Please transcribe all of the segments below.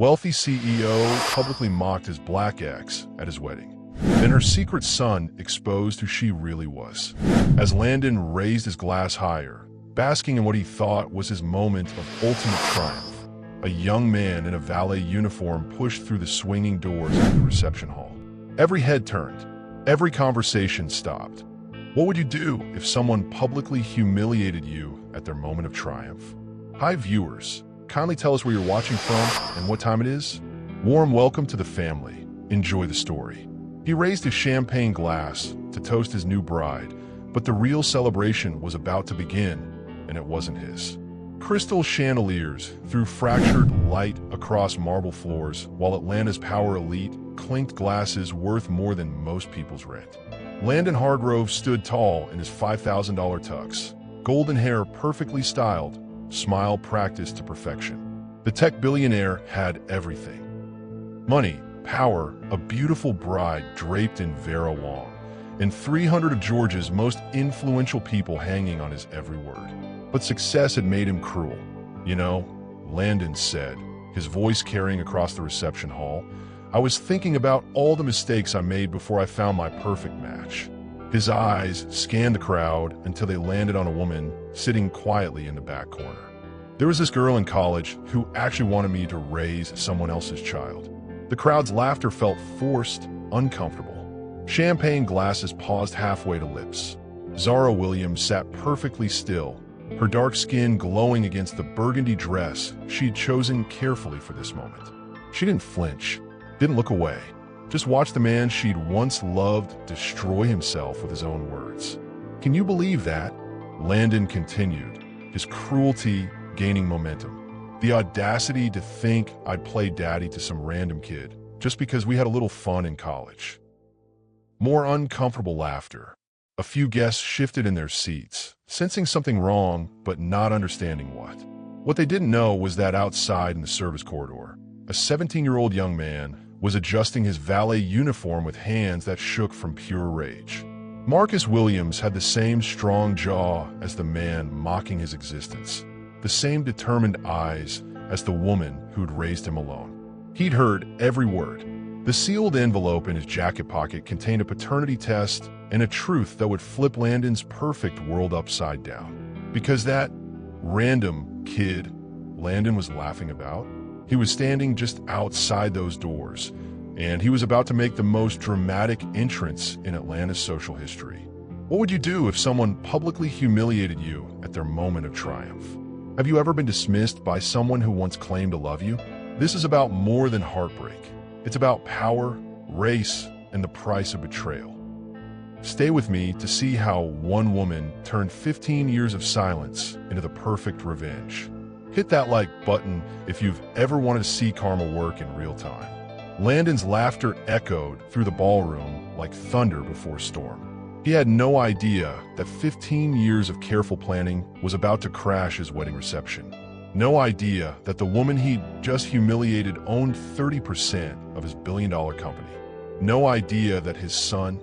Wealthy CEO publicly mocked his black ex at his wedding. Then her secret son exposed who she really was. As Landon raised his glass higher, basking in what he thought was his moment of ultimate triumph, a young man in a valet uniform pushed through the swinging doors of the reception hall. Every head turned. Every conversation stopped. What would you do if someone publicly humiliated you at their moment of triumph? Hi viewers, kindly tell us where you're watching from and what time it is. Warm welcome to the family. Enjoy the story. He raised his champagne glass to toast his new bride, but the real celebration was about to begin, and it wasn't his. Crystal chandeliers threw fractured light across marble floors, while Atlanta's power elite clinked glasses worth more than most people's rent. Landon Hargrove stood tall in his $5,000 tux, golden hair perfectly styled, smile practiced to perfection. The tech billionaire had everything. Money, power, a beautiful bride draped in Vera Wang, and 300 of Georgia's most influential people hanging on his every word. But success had made him cruel. You know, Landon said, his voice carrying across the reception hall, I was thinking about all the mistakes I made before I found my perfect match. His eyes scanned the crowd until they landed on a woman sitting quietly in the back corner. There was this girl in college who actually wanted me to raise someone else's child. The crowd's laughter felt forced, uncomfortable. Champagne glasses paused halfway to lips. Zara Williams sat perfectly still, her dark skin glowing against the burgundy dress she'd chosen carefully for this moment. She didn't flinch, didn't look away, just watched the man she'd once loved destroy himself with his own words. Can you believe that? Landon continued, his cruelty gaining momentum. The audacity to think I'd play daddy to some random kid just because we had a little fun in college. More uncomfortable laughter. A few guests shifted in their seats, sensing something wrong but not understanding what. What they didn't know was that outside in the service corridor, a 17-year-old young man was adjusting his valet uniform with hands that shook from pure rage. Marcus Williams had the same strong jaw as the man mocking his existence, the same determined eyes as the woman who'd raised him alone. He'd heard every word. The sealed envelope in his jacket pocket contained a paternity test and a truth that would flip Landon's perfect world upside down. Because that random kid Landon was laughing about, he was standing just outside those doors, and he was about to make the most dramatic entrance in Atlanta's social history. What would you do if someone publicly humiliated you at their moment of triumph? Have you ever been dismissed by someone who once claimed to love you? This is about more than heartbreak. It's about power, race, and the price of betrayal. Stay with me to see how one woman turned 15 years of silence into the perfect revenge. Hit that like button if you've ever wanted to see karma work in real time. Landon's laughter echoed through the ballroom like thunder before storm. He had no idea that 15 years of careful planning was about to crash his wedding reception. No idea that the woman he'd just humiliated owned 30% of his billion-dollar company. No idea that his son,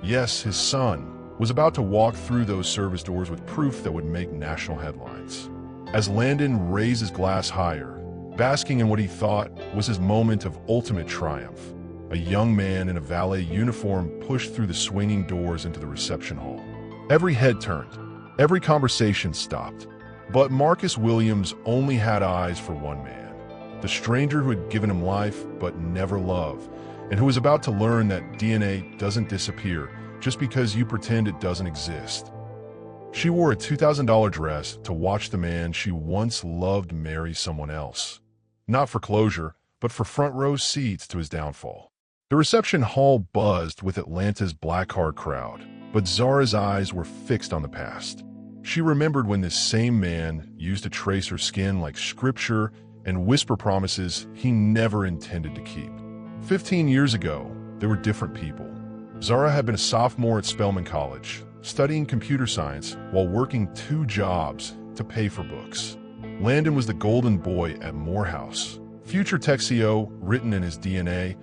yes, his son, was about to walk through those service doors with proof that would make national headlines. As Landon raised his glass higher, basking in what he thought was his moment of ultimate triumph, a young man in a valet uniform pushed through the swinging doors into the reception hall. Every head turned. Every conversation stopped. But Marcus Williams only had eyes for one man, the stranger who had given him life but never love, and who was about to learn that DNA doesn't disappear just because you pretend it doesn't exist. She wore a $2,000 dress to watch the man she once loved marry someone else. Not for closure, but for front row seats to his downfall. The reception hall buzzed with Atlanta's black-heart crowd, but Zara's eyes were fixed on the past. She remembered when this same man used to trace her skin like scripture and whisper promises he never intended to keep. 15 years ago, there were different people. Zara had been a sophomore at Spelman College, studying computer science while working 2 jobs to pay for books. Landon was the golden boy at Morehouse, future tech CEO written in his DNA,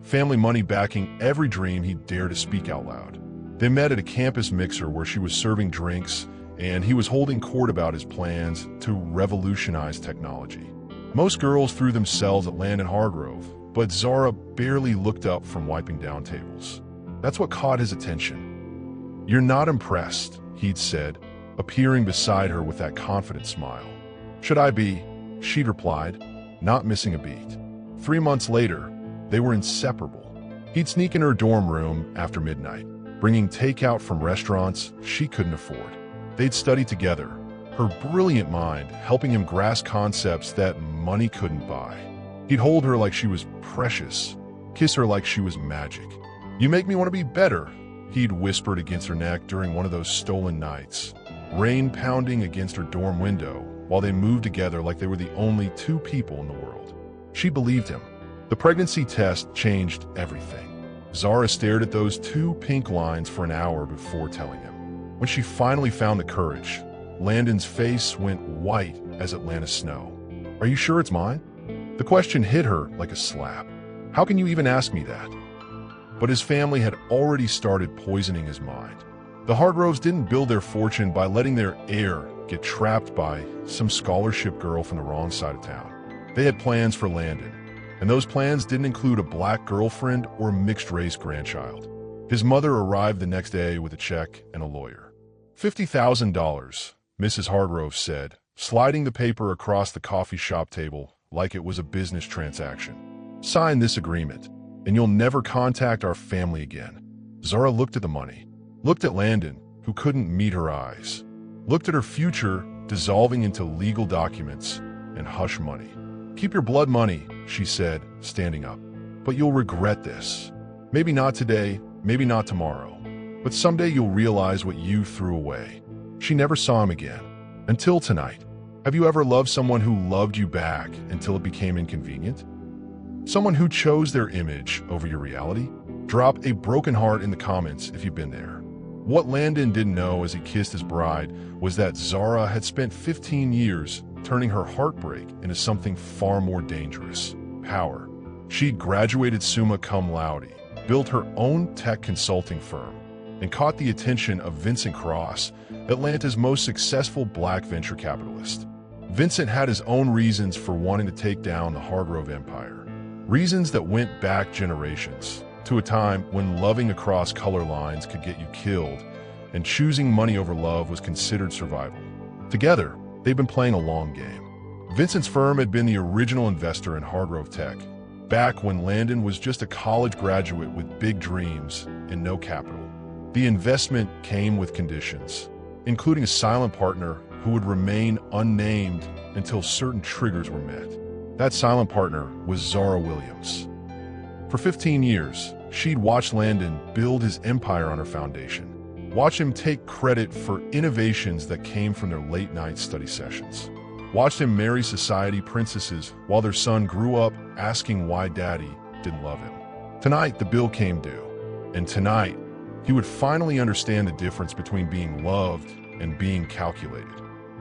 family money backing every dream he dared to speak out loud. They met at a campus mixer where she was serving drinks and he was holding court about his plans to revolutionize technology. Most girls threw themselves at Landon Hargrove, but Zara barely looked up from wiping down tables. That's what caught his attention. "You're not impressed," he'd said, appearing beside her with that confident smile. "Should I be?" she'd replied, not missing a beat. 3 months later, they were inseparable. He'd sneak in her dorm room after midnight, bringing takeout from restaurants she couldn't afford. They'd study together, her brilliant mind helping him grasp concepts that money couldn't buy. He'd hold her like she was precious, kiss her like she was magic. "You make me want to be better," he'd whispered against her neck during one of those stolen nights, rain pounding against her dorm window while they moved together like they were the only 2 people in the world. She believed him. The pregnancy test changed everything. Zara stared at those 2 pink lines for an hour before telling him. When she finally found the courage, Landon's face went white as Atlanta snow. "Are you sure it's mine?" The question hit her like a slap. "How can you even ask me that?" But his family had already started poisoning his mind. The Hargroves didn't build their fortune by letting their heir get trapped by some scholarship girl from the wrong side of town. They had plans for Landon, and those plans didn't include a black girlfriend or a mixed-race grandchild. His mother arrived the next day with a check and a lawyer. $50,000, Mrs. Hargrove said, sliding the paper across the coffee shop table like it was a business transaction. "Sign this agreement, and you'll never contact our family again." Zara looked at the money, looked at Landon, who couldn't meet her eyes, looked at her future dissolving into legal documents and hush money. "Keep your blood money," she said, standing up. "But you'll regret this. Maybe not today, maybe not tomorrow, but someday you'll realize what you threw away." She never saw him again, until tonight. Have you ever loved someone who loved you back until it became inconvenient? Someone who chose their image over your reality? Drop a broken heart in the comments if you've been there. What Landon didn't know as he kissed his bride was that Zara had spent 15 years turning her heartbreak into something far more dangerous: power. She'd graduated summa cum laude, built her own tech consulting firm, and caught the attention of Vincent Cross, Atlanta's most successful black venture capitalist. Vincent had his own reasons for wanting to take down the Hargrove empire, reasons that went back generations, to a time when loving across color lines could get you killed, and choosing money over love was considered survival. Together, they'd been playing a long game. Vincent's firm had been the original investor in Hargrove Tech, back when Landon was just a college graduate with big dreams and no capital. The investment came with conditions, including a silent partner who would remain unnamed until certain triggers were met. That silent partner was Zara Williams. For 15 years, she'd watched Landon build his empire on her foundation, watch him take credit for innovations that came from their late-night study sessions, watched him marry society princesses while their son grew up asking why daddy didn't love him. Tonight, the bill came due, and tonight, he would finally understand the difference between being loved and being calculated.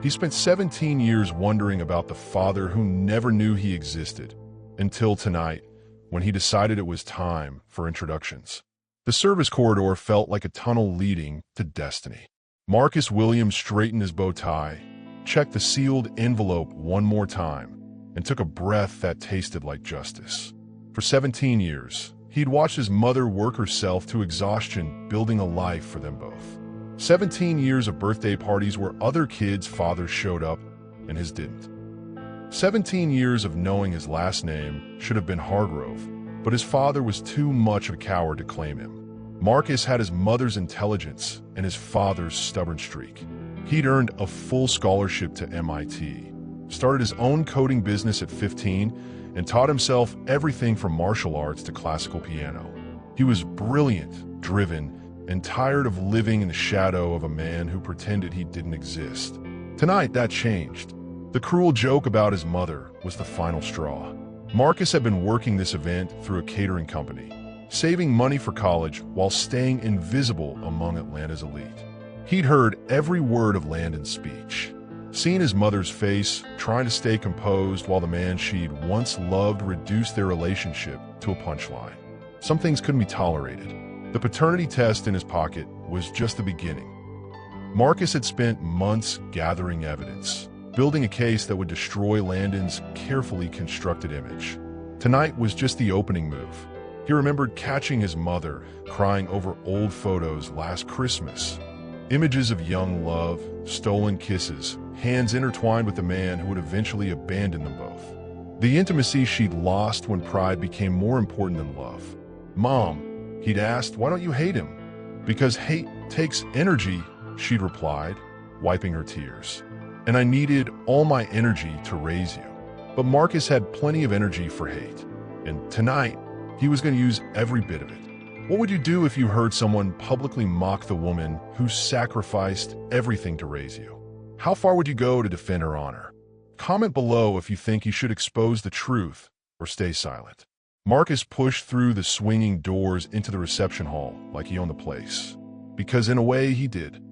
He spent 17 years wondering about the father who never knew he existed, until tonight, when he decided it was time for introductions. The service corridor felt like a tunnel leading to destiny. Marcus Williams straightened his bow tie, checked the sealed envelope one more time, and took a breath that tasted like justice. For 17 years, he'd watched his mother work herself to exhaustion building a life for them both. 17 years of birthday parties where other kids' fathers showed up and his didn't. 17 years of knowing his last name should have been Hargrove, but his father was too much of a coward to claim him. Marcus had his mother's intelligence and his father's stubborn streak. He'd earned a full scholarship to MIT, started his own coding business at 15, and taught himself everything from martial arts to classical piano. He was brilliant, driven, and tired of living in the shadow of a man who pretended he didn't exist. Tonight, that changed. The cruel joke about his mother was the final straw. Marcus had been working this event through a catering company, saving money for college while staying invisible among Atlanta's elite. He'd heard every word of Landon's speech, seen his mother's face, trying to stay composed while the man she'd once loved reduced their relationship to a punchline. Some things couldn't be tolerated. The paternity test in his pocket was just the beginning. Marcus had spent months gathering evidence, building a case that would destroy Landon's carefully constructed image. Tonight was just the opening move. He remembered catching his mother crying over old photos last Christmas. Images of young love, stolen kisses, hands intertwined with the man who would eventually abandon them both. The intimacy she'd lost when pride became more important than love. "Mom," he'd asked, "why don't you hate him?" "Because hate takes energy," she'd replied, wiping her tears. "And I needed all my energy to raise you." But Marcus had plenty of energy for hate. And tonight, he was going to use every bit of it. What would you do if you heard someone publicly mock the woman who sacrificed everything to raise you? How far would you go to defend her honor? Comment below if you think you should expose the truth or stay silent. Marcus pushed through the swinging doors into the reception hall like he owned the place. Because in a way, he did.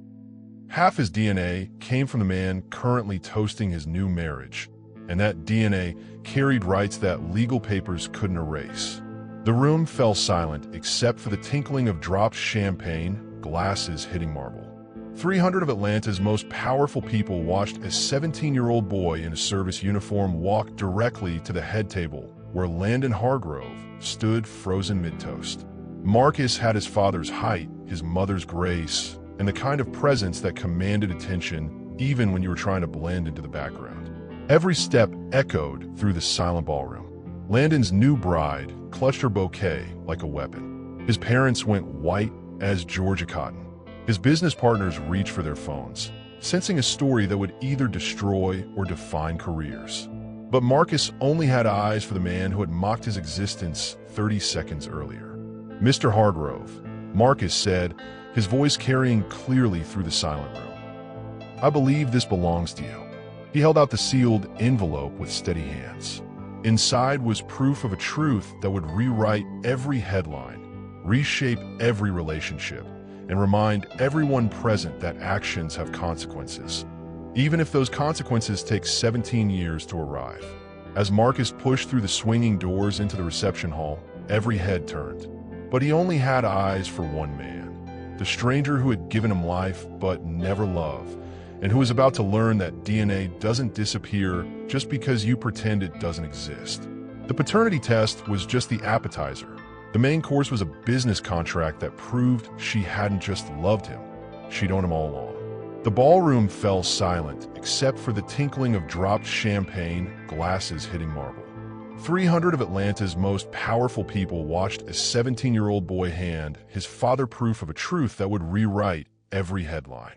Half his DNA came from the man currently toasting his new marriage, and that DNA carried rights that legal papers couldn't erase. The room fell silent except for the tinkling of dropped champagne, glasses hitting marble. 300 of Atlanta's most powerful people watched a 17-year-old boy in a service uniform walk directly to the head table where Landon Hargrove stood frozen mid-toast. Marcus had his father's height, his mother's grace, and the kind of presence that commanded attention even when you were trying to blend into the background. Every step echoed through the silent ballroom. Landon's new bride clutched her bouquet like a weapon. His parents went white as Georgia cotton. His business partners reached for their phones, sensing a story that would either destroy or define careers. But Marcus only had eyes for the man who had mocked his existence 30 seconds earlier. "Mr. Hargrove," Marcus said, his voice carrying clearly through the silent room. "I believe this belongs to you." He held out the sealed envelope with steady hands. Inside was proof of a truth that would rewrite every headline, reshape every relationship, and remind everyone present that actions have consequences, even if those consequences take 17 years to arrive. As Marcus pushed through the swinging doors into the reception hall, every head turned. But he only had eyes for one man, the stranger who had given him life but never love, and who was about to learn that DNA doesn't disappear just because you pretend it doesn't exist. The paternity test was just the appetizer. The main course was a business contract that proved she hadn't just loved him, she'd known him all along. The ballroom fell silent except for the tinkling of dropped champagne, glasses hitting marble. 300 of Atlanta's most powerful people watched a 17-year-old boy hand his father proof of a truth that would rewrite every headline.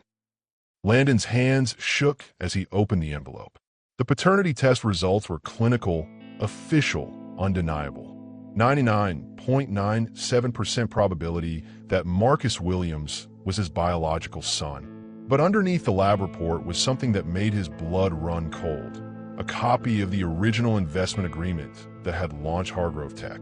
Landon's hands shook as he opened the envelope. The paternity test results were clinical, official, undeniable. 99.97% probability that Marcus Williams was his biological son. But underneath the lab report was something that made his blood run cold. A copy of the original investment agreement that had launched Hargrove Tech.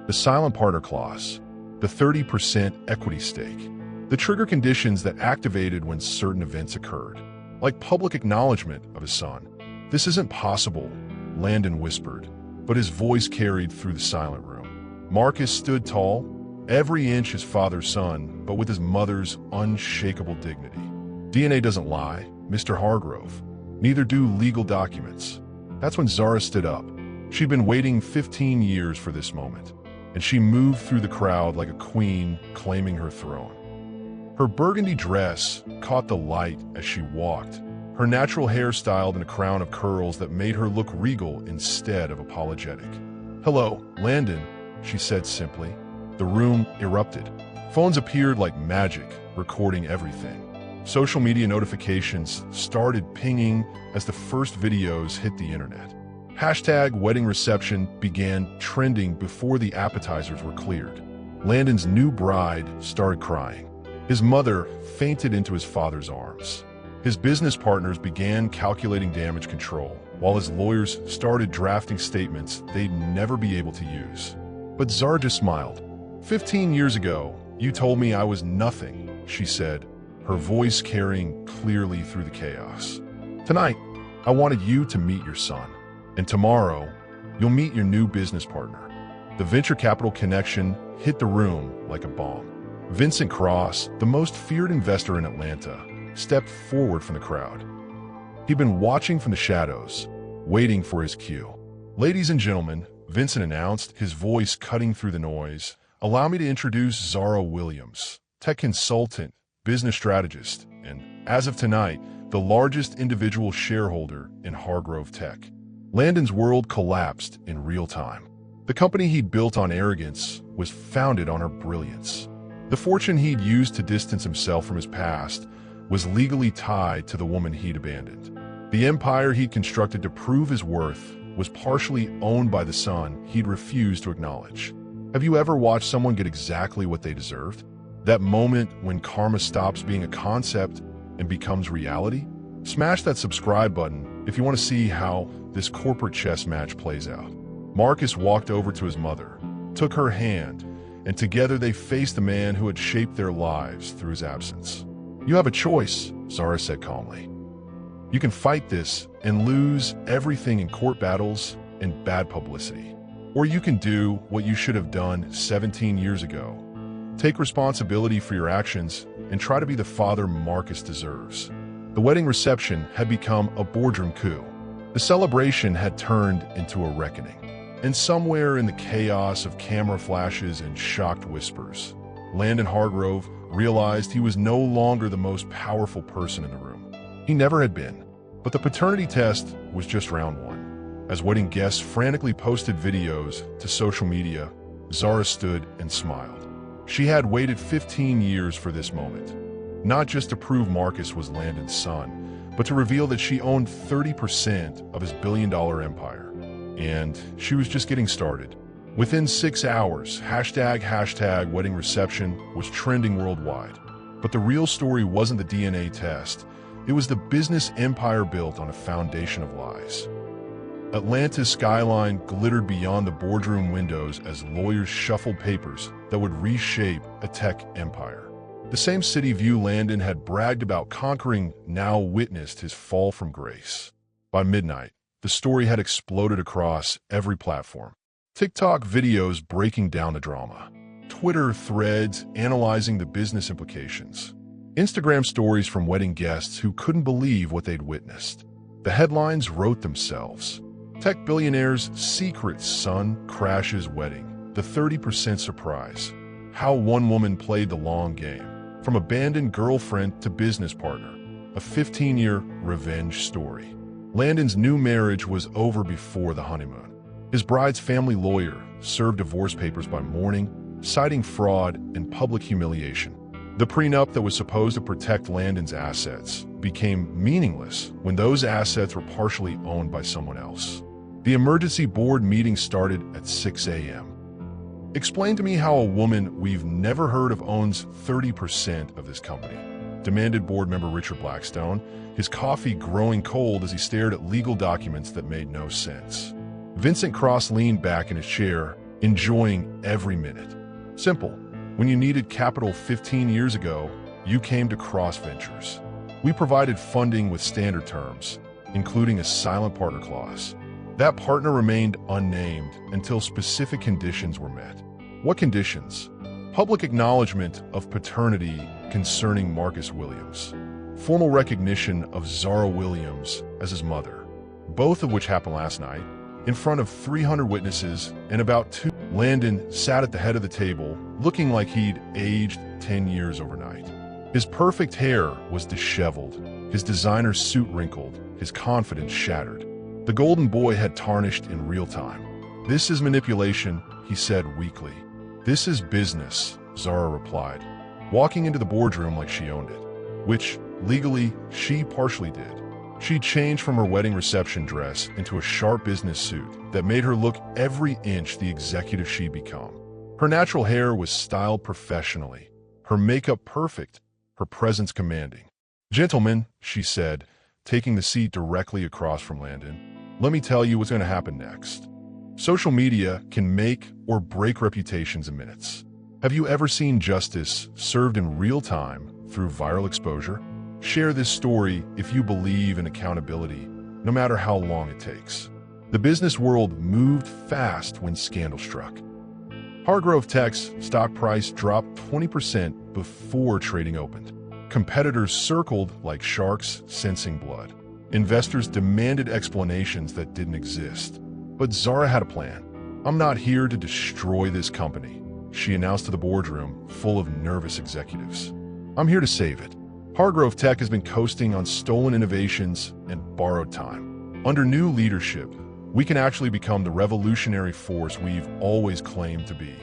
The silent partner clause. The 30% equity stake. The trigger conditions that activated when certain events occurred. Like public acknowledgement of his son. "This isn't possible," Landon whispered, but his voice carried through the silent room. Marcus stood tall, every inch his father's son, but with his mother's unshakable dignity. "DNA doesn't lie, Mr. Hargrove. Neither do legal documents." That's when Zara stood up. She'd been waiting 15 years for this moment, and she moved through the crowd like a queen claiming her throne. Her burgundy dress caught the light as she walked, her natural hair styled in a crown of curls that made her look regal instead of apologetic. "Hello, Landon," she said simply. The room erupted. Phones appeared like magic, recording everything. Social media notifications started pinging as the first videos hit the internet. #wedding reception began trending before the appetizers were cleared. Landon's new bride started crying. His mother fainted into his father's arms. His business partners began calculating damage control, while his lawyers started drafting statements they'd never be able to use. But Zara just smiled. 15 years ago, you told me I was nothing, she said, her voice carrying clearly through the chaos. Tonight, I wanted you to meet your son. And tomorrow, you'll meet your new business partner. The venture capital connection hit the room like a bomb. Vincent Cross, the most feared investor in Atlanta, stepped forward from the crowd. He'd been watching from the shadows, waiting for his cue. "Ladies and gentlemen," Vincent announced, his voice cutting through the noise, "allow me to introduce Zara Williams, tech consultant, business strategist, and, as of tonight, the largest individual shareholder in Hargrove Tech." Landon's world collapsed in real time. The company he'd built on arrogance was founded on her brilliance. The fortune he'd used to distance himself from his past was legally tied to the woman he'd abandoned. The empire he'd constructed to prove his worth was partially owned by the son he'd refused to acknowledge. Have you ever watched someone get exactly what they deserved? That moment when karma stops being a concept and becomes reality? Smash that subscribe button if you want to see how this corporate chess match plays out. Marcus walked over to his mother, took her hand, and together they faced the man who had shaped their lives through his absence. "You have a choice," Zara said calmly. "You can fight this and lose everything in court battles and bad publicity. Or you can do what you should have done 17 years ago. Take responsibility for your actions and try to be the father Marcus deserves." The wedding reception had become a boardroom coup. The celebration had turned into a reckoning. And somewhere in the chaos of camera flashes and shocked whispers, Landon Hargrove realized he was no longer the most powerful person in the room. He never had been. But the paternity test was just round one. As wedding guests frantically posted videos to social media, Zara stood and smiled. She had waited 15 years for this moment. Not just to prove Marcus was Landon's son, but to reveal that she owned 30% of his billion-dollar empire. And she was just getting started. Within 6 hours, #wedding reception was trending worldwide. But the real story wasn't the DNA test. It was the business empire built on a foundation of lies. Atlanta's skyline glittered beyond the boardroom windows as lawyers shuffled papers that would reshape a tech empire. The same city view Landon had bragged about conquering now witnessed his fall from grace. By midnight, the story had exploded across every platform. TikTok videos breaking down the drama. Twitter threads analyzing the business implications. Instagram stories from wedding guests who couldn't believe what they'd witnessed. The headlines wrote themselves. Tech billionaire's secret son crashes wedding. The 30% surprise. How one woman played the long game. From abandoned girlfriend to business partner. A 15-year revenge story. Landon's new marriage was over before the honeymoon. His bride's family lawyer served divorce papers by morning, citing fraud and public humiliation. The prenup that was supposed to protect Landon's assets became meaningless when those assets were partially owned by someone else. The emergency board meeting started at 6 a.m. "Explain to me how a woman we've never heard of owns 30% of this company," demanded board member Richard Blackstone, his coffee growing cold as he stared at legal documents that made no sense. Vincent Cross leaned back in his chair, enjoying every minute. "Simple. When you needed capital 15 years ago, you came to Cross Ventures. We provided funding with standard terms, including a silent partner clause. That partner remained unnamed until specific conditions were met." What conditions? Public acknowledgement of paternity concerning Marcus Williams. Formal recognition of Zara Williams as his mother, both of which happened last night, in front of 300 witnesses and about 2. Landon sat at the head of the table, looking like he'd aged 10 years overnight. His perfect hair was disheveled, his designer suit wrinkled, his confidence shattered. The golden boy had tarnished in real time. "This is manipulation," he said weakly. "This is business," Zara replied, walking into the boardroom like she owned it, which, legally, she partially did. She changed from her wedding reception dress into a sharp business suit that made her look every inch the executive she'd become. Her natural hair was styled professionally, her makeup perfect, her presence commanding. "Gentlemen," she said, taking the seat directly across from Landon, "let me tell you what's going to happen next." Social media can make or break reputations in minutes. Have you ever seen justice served in real time through viral exposure? Share this story if you believe in accountability, no matter how long it takes. The business world moved fast when scandal struck. Hargrove Tech's stock price dropped 20% before trading opened. Competitors circled like sharks sensing blood. Investors demanded explanations that didn't exist. But Zara had a plan. "I'm not here to destroy this company," she announced to the boardroom full of nervous executives. "I'm here to save it. Hargrove Tech has been coasting on stolen innovations and borrowed time. Under new leadership, we can actually become the revolutionary force we've always claimed to be."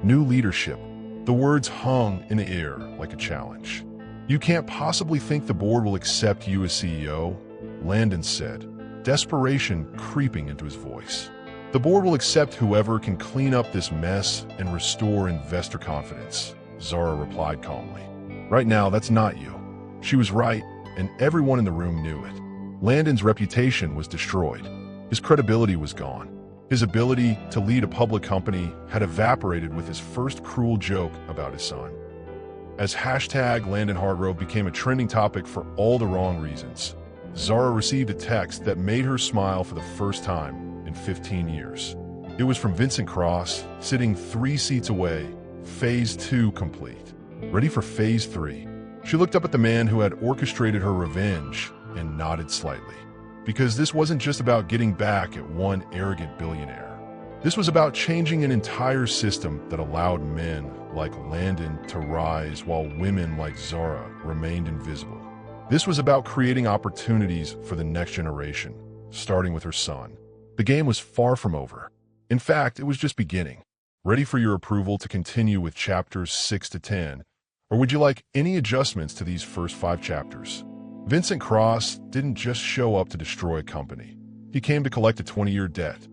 New leadership. The words hung in the air like a challenge. "You can't possibly think the board will accept you as CEO," Landon said, desperation creeping into his voice. "The board will accept whoever can clean up this mess and restore investor confidence," Zara replied calmly. "Right now, that's not you." She was right, and everyone in the room knew it. Landon's reputation was destroyed. His credibility was gone. His ability to lead a public company had evaporated with his first cruel joke about his son. As #Landon Hargrove became a trending topic for all the wrong reasons, Zara received a text that made her smile for the first time in 15 years. It was from Vincent Cross, sitting 3 seats away, Phase 2 complete. Ready for Phase 3. She looked up at the man who had orchestrated her revenge and nodded slightly. Because this wasn't just about getting back at one arrogant billionaire. This was about changing an entire system that allowed men like Landon to rise while women like Zara remained invisible. This was about creating opportunities for the next generation, starting with her son. The game was far from over. In fact, it was just beginning. Ready for your approval to continue with chapters 6 to 10, or would you like any adjustments to these first 5 chapters? Vincent Cross didn't just show up to destroy a company. He came to collect a 20-year debt.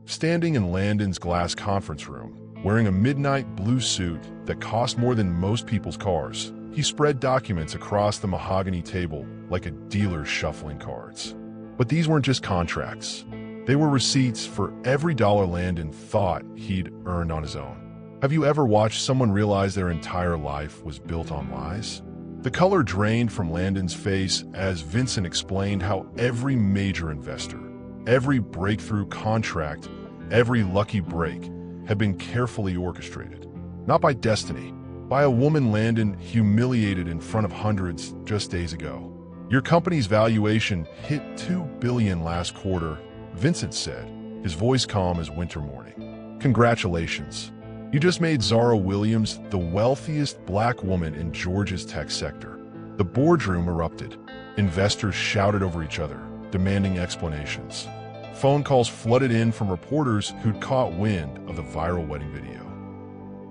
Standing in Landon's glass conference room, wearing a midnight blue suit that cost more than most people's cars, he spread documents across the mahogany table like a dealer shuffling cards. But these weren't just contracts. They were receipts for every dollar Landon thought he'd earned on his own. Have you ever watched someone realize their entire life was built on lies? The color drained from Landon's face as Vincent explained how every major investor, every breakthrough contract, every lucky break had been carefully orchestrated. Not by destiny, by a woman Landon humiliated in front of hundreds just days ago. "Your company's valuation hit $2 billion last quarter," Vincent said, his voice calm as winter morning. "Congratulations. You just made Zara Williams the wealthiest black woman in Georgia's tech sector." The boardroom erupted. Investors shouted over each other, demanding explanations. Phone calls flooded in from reporters who'd caught wind of the viral wedding video.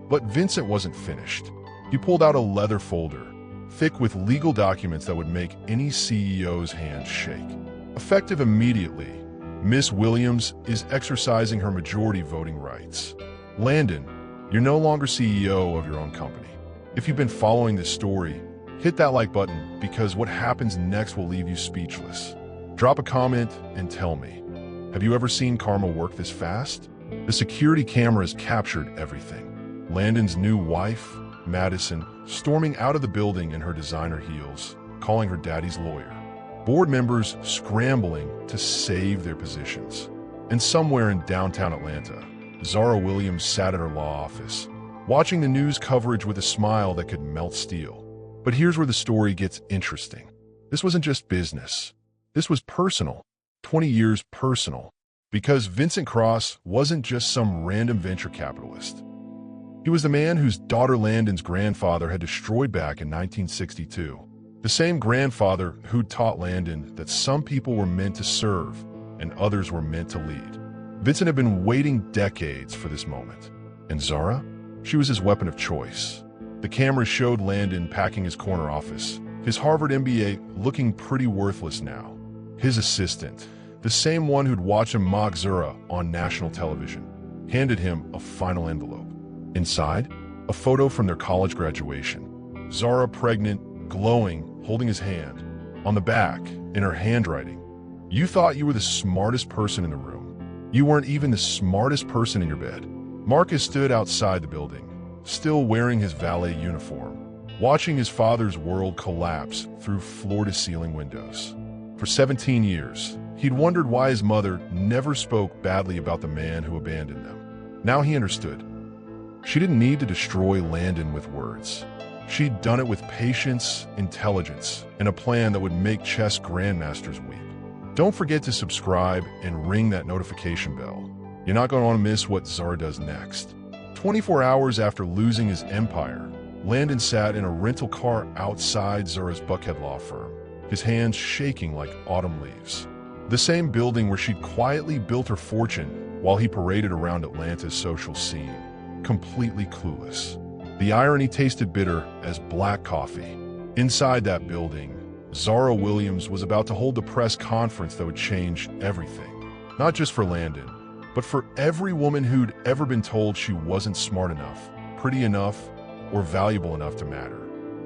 But Vincent wasn't finished. He pulled out a leather folder, thick with legal documents that would make any CEO's hands shake. Effective immediately, Miss Williams is exercising her majority voting rights. Landon, you're no longer CEO of your own company. If you've been following this story, hit that like button because what happens next will leave you speechless. Drop a comment and tell me, have you ever seen karma work this fast? The security cameras captured everything. Landon's new wife, Madison, storming out of the building in her designer heels, calling her daddy's lawyer. Board members scrambling to save their positions. And somewhere in downtown Atlanta, Zara Williams sat at her law office, watching the news coverage with a smile that could melt steel. But here's where the story gets interesting. This wasn't just business. This was personal. 20 years personal. Because Vincent Cross wasn't just some random venture capitalist. He was the man whose daughter Landon's grandfather had destroyed back in 1962. The same grandfather who'd taught Landon that some people were meant to serve and others were meant to lead. Vincent had been waiting decades for this moment. And Zara? She was his weapon of choice. The cameras showed Landon packing his corner office, his Harvard MBA looking pretty worthless now. His assistant, the same one who'd watch him mock Zara on national television, handed him a final envelope. Inside, a photo from their college graduation. Zara pregnant, glowing, holding his hand. On the back, in her handwriting, "You thought you were the smartest person in the room. You weren't even the smartest person in your bed." Marcus stood outside the building, still wearing his valet uniform, watching his father's world collapse through floor-to-ceiling windows. For 17 years, he'd wondered why his mother never spoke badly about the man who abandoned them. Now he understood. She didn't need to destroy Landon with words. She'd done it with patience, intelligence, and a plan that would make chess grandmasters weep. Don't forget to subscribe and ring that notification bell. You're not going to want to miss what Zara does next. 24 hours after losing his empire, Landon sat in a rental car outside Zara's Buckhead law firm, his hands shaking like autumn leaves. The same building where she'd quietly built her fortune while he paraded around Atlanta's social scene, completely clueless. The irony tasted bitter as black coffee. Inside that building, Zara Williams was about to hold a press conference that would change everything. Not just for Landon, but for every woman who'd ever been told she wasn't smart enough, pretty enough, or valuable enough to matter.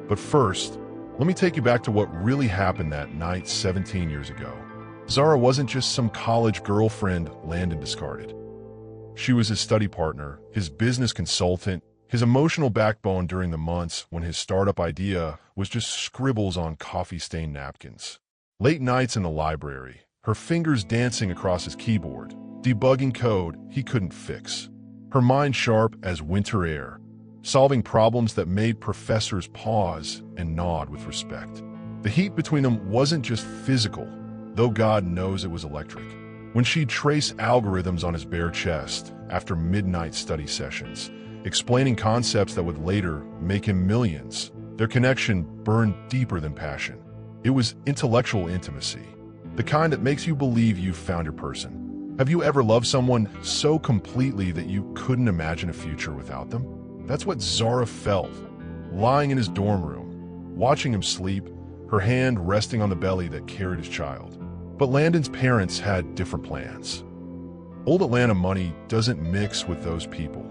But first, let me take you back to what really happened that night 17 years ago. Zara wasn't just some college girlfriend Landon discarded. She was his study partner, his business consultant, his emotional backbone during the months when his startup idea was just scribbles on coffee-stained napkins. Late nights in the library, her fingers dancing across his keyboard, debugging code he couldn't fix. Her mind sharp as winter air, solving problems that made professors pause and nod with respect. The heat between them wasn't just physical, though God knows it was electric. When she'd trace algorithms on his bare chest after midnight study sessions, explaining concepts that would later make him millions, their connection burned deeper than passion. It was intellectual intimacy, the kind that makes you believe you've found your person. Have you ever loved someone so completely that you couldn't imagine a future without them? That's what Zara felt, lying in his dorm room, watching him sleep, her hand resting on the belly that carried his child. But Landon's parents had different plans. Old Atlanta money doesn't mix with those people.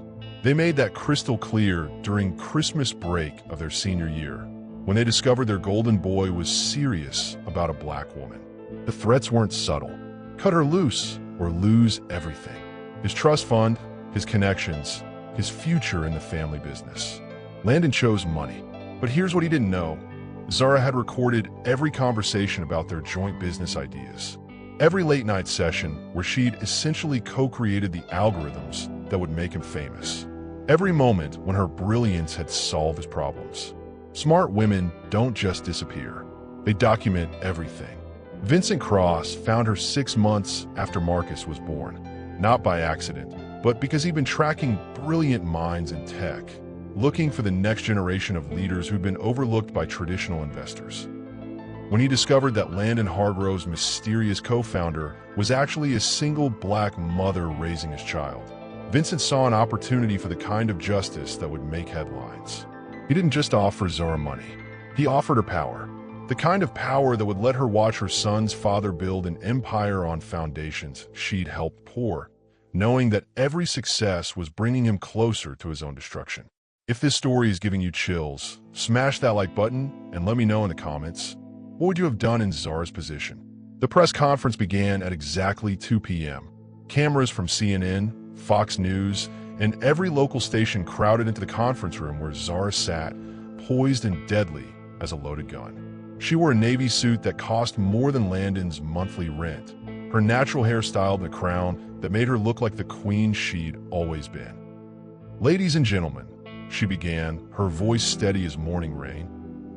They made that crystal clear during Christmas break of their senior year, when they discovered their golden boy was serious about a black woman. The threats weren't subtle. Cut her loose or lose everything. His trust fund, his connections, his future in the family business. Landon chose money. But here's what he didn't know. Zara had recorded every conversation about their joint business ideas. Every late-night session where she'd essentially co-created the algorithms that would make him famous. Every moment when her brilliance had solved his problems. Smart women don't just disappear. They document everything. Vincent Cross found her 6 months after Marcus was born. Not by accident, but because he'd been tracking brilliant minds in tech, looking for the next generation of leaders who'd been overlooked by traditional investors. When he discovered that Landon Hargrove's mysterious co-founder was actually a single black mother raising his child, Vincent saw an opportunity for the kind of justice that would make headlines. He didn't just offer Zara money. He offered her power. The kind of power that would let her watch her son's father build an empire on foundations she'd helped pour, knowing that every success was bringing him closer to his own destruction. If this story is giving you chills, smash that like button and let me know in the comments. What would you have done in Zara's position? The press conference began at exactly 2 p.m. Cameras from CNN, Fox News, and every local station crowded into the conference room where Zara sat, poised and deadly as a loaded gun. She wore a navy suit that cost more than Landon's monthly rent, her natural hair styled in a crown that made her look like the queen she'd always been. Ladies and gentlemen, she began, her voice steady as morning rain.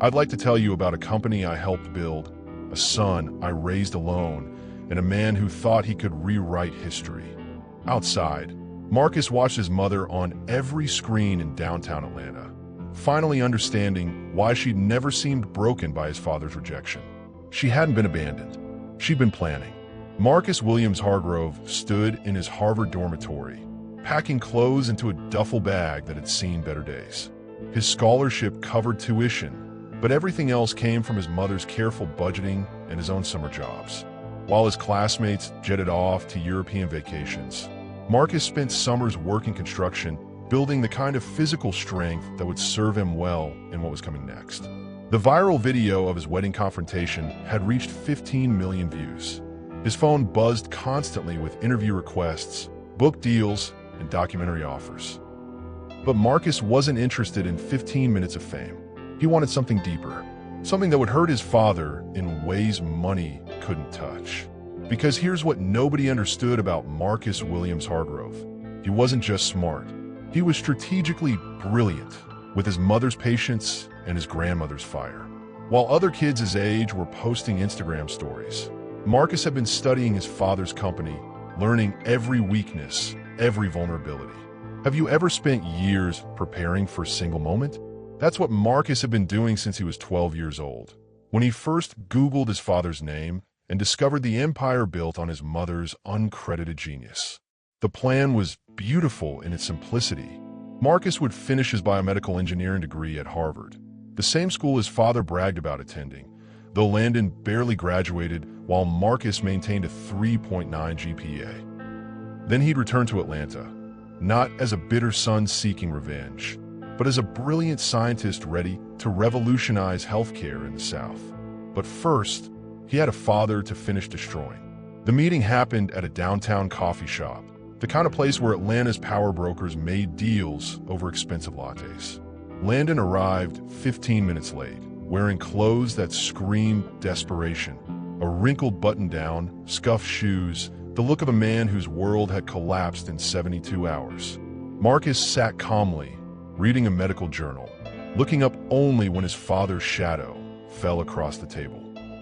I'd like to tell you about a company I helped build, a son I raised alone, and a man who thought he could rewrite history. Outside, Marcus watched his mother on every screen in downtown Atlanta, finally understanding why she'd never seemed broken by his father's rejection. She hadn't been abandoned. She'd been planning. Marcus Williams Hargrove stood in his Harvard dormitory, packing clothes into a duffel bag that had seen better days. His scholarship covered tuition, but everything else came from his mother's careful budgeting and his own summer jobs. While his classmates jetted off to European vacations, Marcus spent summers working construction, building the kind of physical strength that would serve him well in what was coming next. The viral video of his wedding confrontation had reached 15 million views. His phone buzzed constantly with interview requests, book deals, and documentary offers. But Marcus wasn't interested in 15 minutes of fame. He wanted something deeper, something that would hurt his father in ways money couldn't touch. Because here's what nobody understood about Marcus Williams Hargrove. He wasn't just smart. He was strategically brilliant, with his mother's patience and his grandmother's fire. While other kids his age were posting Instagram stories, Marcus had been studying his father's company, learning every weakness, every vulnerability. Have you ever spent years preparing for a single moment? That's what Marcus had been doing since he was 12 years old. When he first Googled his father's name and discovered the empire built on his mother's uncredited genius. The plan was beautiful in its simplicity. Marcus would finish his biomedical engineering degree at Harvard, the same school his father bragged about attending, though Landon barely graduated while Marcus maintained a 3.9 GPA. Then he'd return to Atlanta, not as a bitter son seeking revenge, but as a brilliant scientist ready to revolutionize healthcare in the South. But first, he had a father to finish destroying. The meeting happened at a downtown coffee shop, the kind of place where Atlanta's power brokers made deals over expensive lattes. Landon arrived 15 minutes late, wearing clothes that screamed desperation, a wrinkled button-down, scuffed shoes, the look of a man whose world had collapsed in 72 hours. Marcus sat calmly, reading a medical journal, looking up only when his father's shadow fell across the table.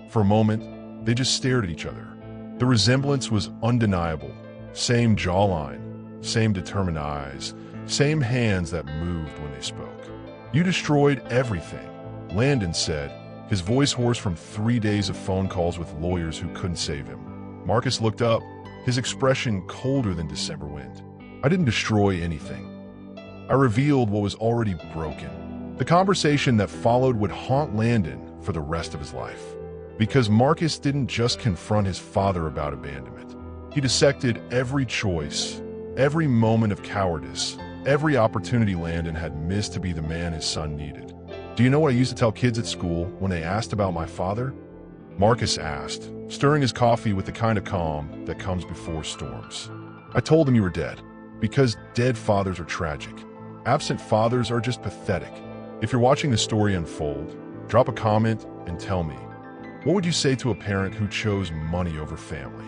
For a moment, they just stared at each other. The resemblance was undeniable. Same jawline, same determined eyes, same hands that moved when they spoke. "You destroyed everything," Landon said, his voice hoarse from 3 days of phone calls with lawyers who couldn't save him. Marcus looked up, his expression colder than December wind. "I didn't destroy anything. I revealed what was already broken." The conversation that followed would haunt Landon for the rest of his life. Because Marcus didn't just confront his father about abandonment. He dissected every choice, every moment of cowardice, every opportunity Landon had missed to be the man his son needed. "Do you know what I used to tell kids at school when they asked about my father?" Marcus asked, stirring his coffee with the kind of calm that comes before storms. "I told them you were dead, because dead fathers are tragic. Absent fathers are just pathetic. If you're watching this story unfold, drop a comment and tell me, what would you say to a parent who chose money over family?"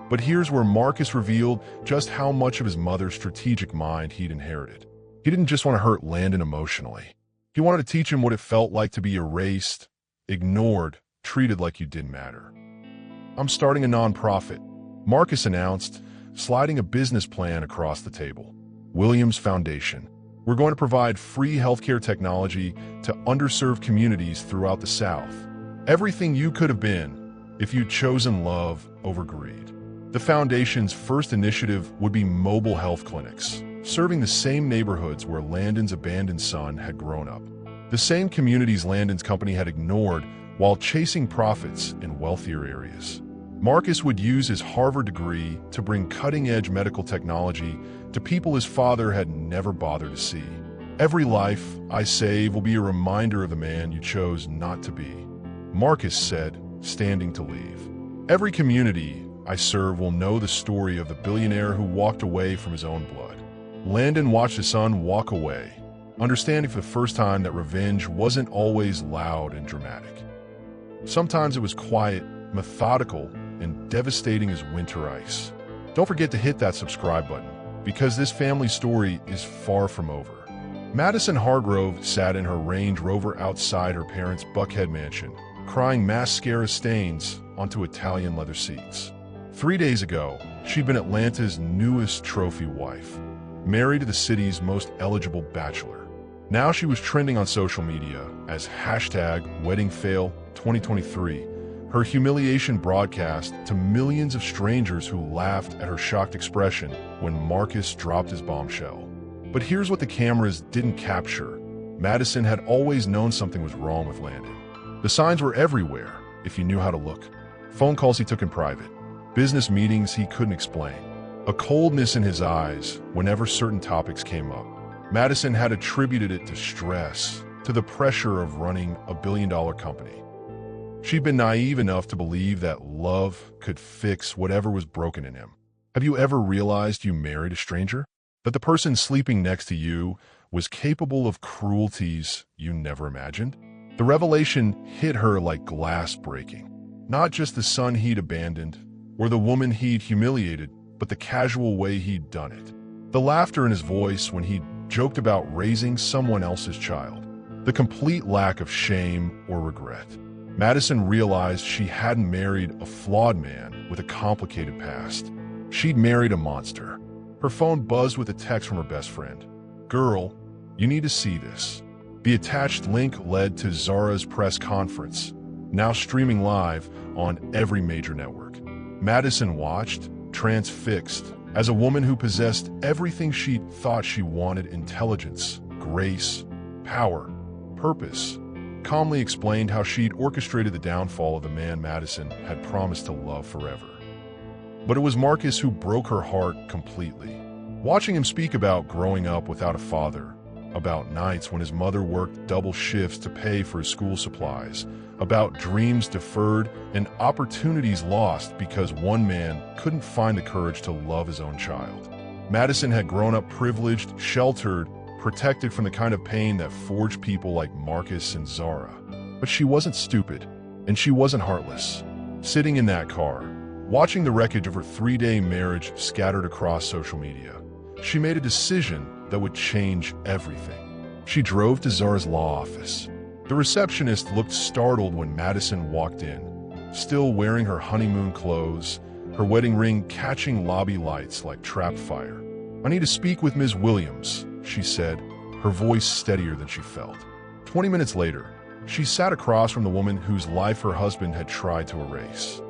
But here's where Marcus revealed just how much of his mother's strategic mind he'd inherited. He didn't just want to hurt Landon emotionally. He wanted to teach him what it felt like to be erased, ignored, treated like you didn't matter. "I'm starting a nonprofit," Marcus announced, sliding a business plan across the table. "Williams Foundation. We're going to provide free healthcare technology to underserved communities throughout the South. Everything you could have been if you'd chosen love over greed." The foundation's first initiative would be mobile health clinics, serving the same neighborhoods where Landon's abandoned son had grown up. The same communities Landon's company had ignored while chasing profits in wealthier areas. Marcus would use his Harvard degree to bring cutting-edge medical technology to people his father had never bothered to see. "Every life I save will be a reminder of the man you chose not to be," Marcus said, standing to leave. "Every community I serve will know the story of the billionaire who walked away from his own blood." Landon watched his son walk away, understanding for the first time that revenge wasn't always loud and dramatic. Sometimes it was quiet, methodical, and devastating as winter ice. Don't forget to hit that subscribe button, because this family story is far from over. Madison Hargrove sat in her Range Rover outside her parents' Buckhead mansion, crying mascara stains onto Italian leather seats. 3 days ago, she'd been Atlanta's newest trophy wife, married to the city's most eligible bachelor. Now she was trending on social media as #WeddingFail2023, her humiliation broadcast to millions of strangers who laughed at her shocked expression when Marcus dropped his bombshell. But here's what the cameras didn't capture. Madison had always known something was wrong with Landon. The signs were everywhere, if you knew how to look. Phone calls he took in private, business meetings he couldn't explain, a coldness in his eyes whenever certain topics came up. Madison had attributed it to stress, to the pressure of running a billion-dollar company. She'd been naive enough to believe that love could fix whatever was broken in him. Have you ever realized you married a stranger? That the person sleeping next to you was capable of cruelties you never imagined? The revelation hit her like glass breaking. Not just the son he'd abandoned, or the woman he'd humiliated, but the casual way he'd done it. The laughter in his voice when he'd joked about raising someone else's child. The complete lack of shame or regret. Madison realized she hadn't married a flawed man with a complicated past. She'd married a monster. Her phone buzzed with a text from her best friend. "Girl, you need to see this." The attached link led to Zara's press conference, now streaming live on every major network. Madison watched, transfixed, as a woman who possessed everything she thought she wanted: intelligence, grace, power, purpose, calmly explained how she'd orchestrated the downfall of the man Madison had promised to love forever. But it was Marcus who broke her heart completely. Watching him speak about growing up without a father, about nights when his mother worked double shifts to pay for his school supplies, about dreams deferred and opportunities lost because one man couldn't find the courage to love his own child. Madison had grown up privileged, sheltered, protected from the kind of pain that forged people like Marcus and Zara. But she wasn't stupid, and she wasn't heartless. Sitting in that car, watching the wreckage of her 3-day marriage scattered across social media, she made a decision that would change everything. She drove to Zara's law office. The receptionist looked startled when Madison walked in, still wearing her honeymoon clothes, her wedding ring catching lobby lights like trapped fire. "I need to speak with Ms. Williams," she said, her voice steadier than she felt. 20 minutes later, she sat across from the woman whose life her husband had tried to erase.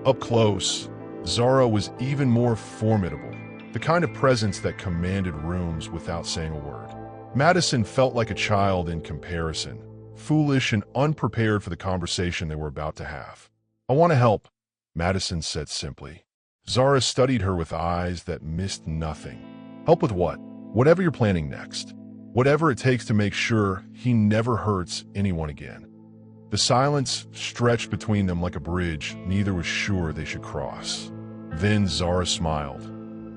Up close, Zara was even more formidable, the kind of presence that commanded rooms without saying a word. Madison felt like a child in comparison, foolish and unprepared for the conversation they were about to have. "I want to help," Madison said simply. Zara studied her with eyes that missed nothing. "Help with what?" "Whatever you're planning next. Whatever it takes to make sure he never hurts anyone again." The silence stretched between them like a bridge neither was sure they should cross. Then Zara smiled.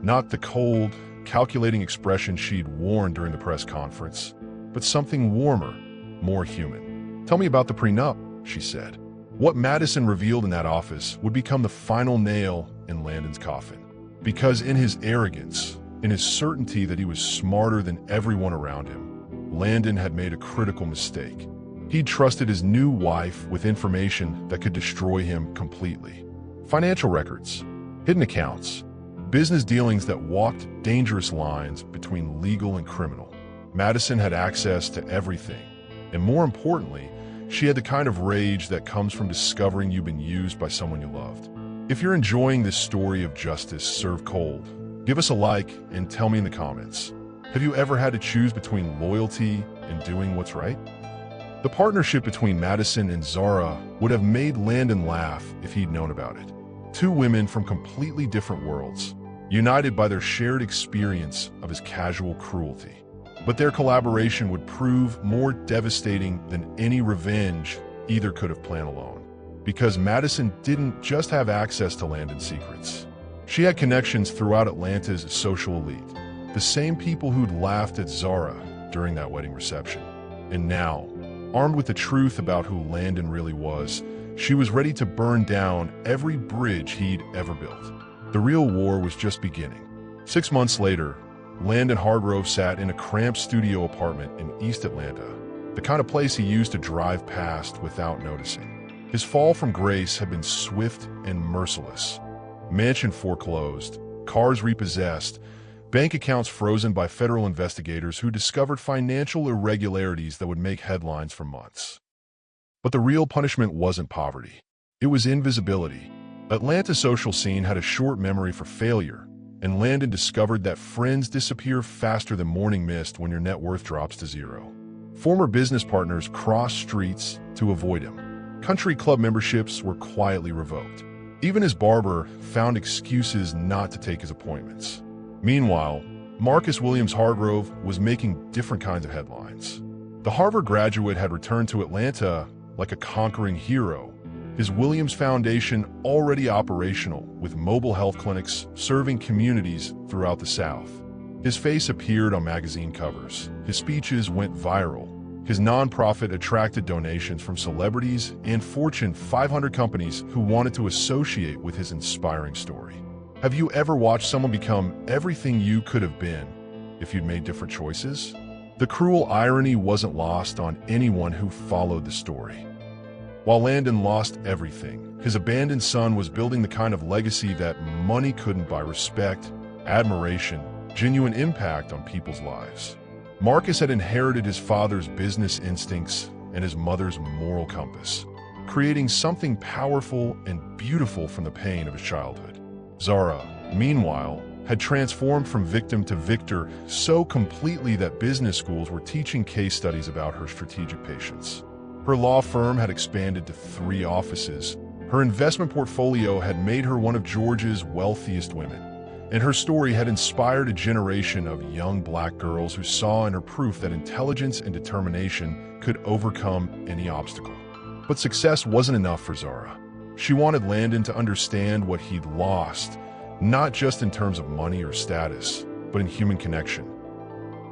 Not the cold, calculating expression she'd worn during the press conference, but something warmer, more human. "Tell me about the prenup," she said. What Madison revealed in that office would become the final nail in Landon's coffin. Because in his arrogance, in his certainty that he was smarter than everyone around him, Landon had made a critical mistake. He'd trusted his new wife with information that could destroy him completely. Financial records, hidden accounts, business dealings that walked dangerous lines between legal and criminal. Madison had access to everything, and more importantly, she had the kind of rage that comes from discovering you've been used by someone you loved. If you're enjoying this story of justice served cold, give us a like and tell me in the comments. Have you ever had to choose between loyalty and doing what's right? The partnership between Madison and Zara would have made Landon laugh if he'd known about it. Two women from completely different worlds, united by their shared experience of his casual cruelty. But their collaboration would prove more devastating than any revenge either could have planned alone. Because Madison didn't just have access to Landon's secrets. She had connections throughout Atlanta's social elite, the same people who'd laughed at Zara during that wedding reception. And now, armed with the truth about who Landon really was, she was ready to burn down every bridge he'd ever built. The real war was just beginning. 6 months later, Landon Hargrove sat in a cramped studio apartment in East Atlanta, the kind of place he used to drive past without noticing. His fall from grace had been swift and merciless. Mansion foreclosed, cars repossessed, bank accounts frozen by federal investigators who discovered financial irregularities that would make headlines for months. But the real punishment wasn't poverty. It was invisibility. Atlanta's social scene had a short memory for failure, and Landon discovered that friends disappear faster than morning mist when your net worth drops to zero. Former business partners crossed streets to avoid him. Country club memberships were quietly revoked. Even his barber found excuses not to take his appointments. Meanwhile, Marcus Williams Hargrove was making different kinds of headlines. The Harvard graduate had returned to Atlanta like a conquering hero, his Williams Foundation already operational with mobile health clinics serving communities throughout the South. His face appeared on magazine covers. His speeches went viral. His nonprofit attracted donations from celebrities and Fortune 500 companies who wanted to associate with his inspiring story. Have you ever watched someone become everything you could have been if you'd made different choices? The cruel irony wasn't lost on anyone who followed the story. While Landon lost everything, his abandoned son was building the kind of legacy that money couldn't buy: respect, admiration, genuine impact on people's lives. Marcus had inherited his father's business instincts and his mother's moral compass, creating something powerful and beautiful from the pain of his childhood. Zara, meanwhile, had transformed from victim to victor so completely that business schools were teaching case studies about her strategic patience. Her law firm had expanded to 3 offices. Her investment portfolio had made her one of Georgia's wealthiest women, and her story had inspired a generation of young black girls who saw in her proof that intelligence and determination could overcome any obstacle. But success wasn't enough for Zara. She wanted Landon to understand what he'd lost, not just in terms of money or status, but in human connection.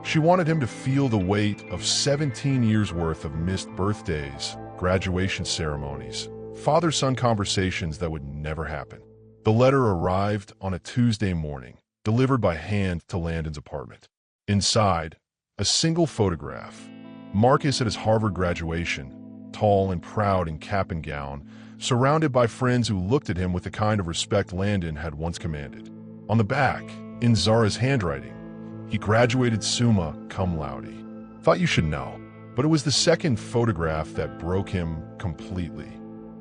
She wanted him to feel the weight of 17 years' worth of missed birthdays, graduation ceremonies, father-son conversations that would never happen. The letter arrived on a Tuesday morning, delivered by hand to Landon's apartment. Inside, a single photograph. Marcus at his Harvard graduation, tall and proud in cap and gown, surrounded by friends who looked at him with the kind of respect Landon had once commanded. On the back, in Zara's handwriting, he graduated summa cum laude. Thought you should know. But it was the second photograph that broke him completely.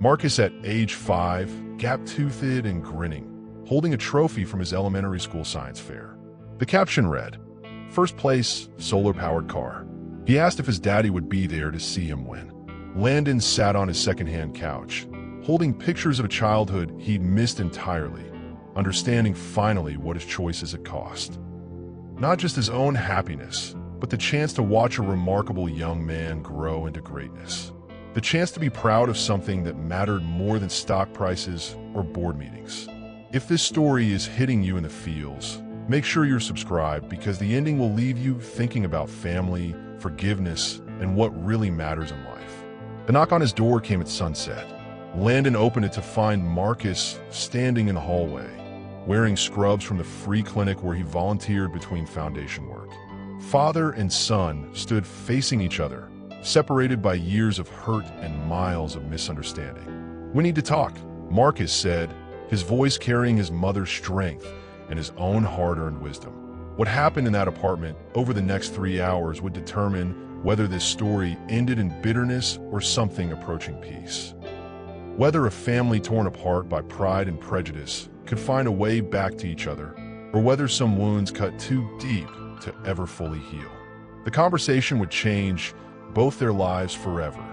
Marcus at age 5, gap-toothed and grinning, holding a trophy from his elementary school science fair. The caption read, "First place, solar-powered car." He asked if his daddy would be there to see him win. Landon sat on his second-hand couch, holding pictures of a childhood he'd missed entirely, understanding finally what his choices had cost. Not just his own happiness, but the chance to watch a remarkable young man grow into greatness. The chance to be proud of something that mattered more than stock prices or board meetings. If this story is hitting you in the feels, make sure you're subscribed, because the ending will leave you thinking about family, forgiveness, and what really matters in life. The knock on his door came at sunset. Landon opened it to find Marcus standing in the hallway, wearing scrubs from the free clinic where he volunteered between foundation work. Father and son stood facing each other, separated by years of hurt and miles of misunderstanding. "We need to talk," Marcus said, his voice carrying his mother's strength and his own hard-earned wisdom. What happened in that apartment over the next 3 hours would determine whether this story ended in bitterness or something approaching peace. Whether a family torn apart by pride and prejudice could find a way back to each other, or whether some wounds cut too deep to ever fully heal. The conversation would change both their lives forever.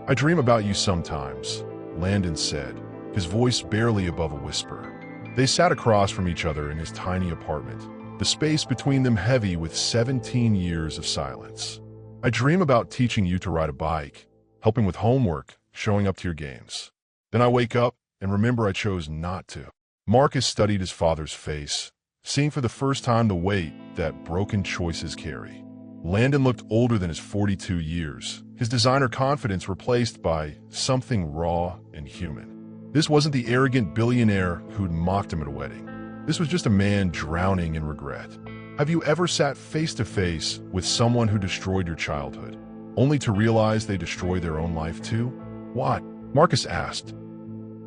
"I dream about you sometimes," Landon said, his voice barely above a whisper. They sat across from each other in his tiny apartment, the space between them heavy with 17 years of silence. "I dream about teaching you to ride a bike, helping with homework, showing up to your games. Then I wake up and remember I chose not to." Marcus studied his father's face, seeing for the first time the weight that broken choices carry. Landon looked older than his 42 years, his designer confidence replaced by something raw and human. This wasn't the arrogant billionaire who'd mocked him at a wedding. This was just a man drowning in regret. Have you ever sat face to face with someone who destroyed your childhood, only to realize they destroyed their own life too? "What?" Marcus asked.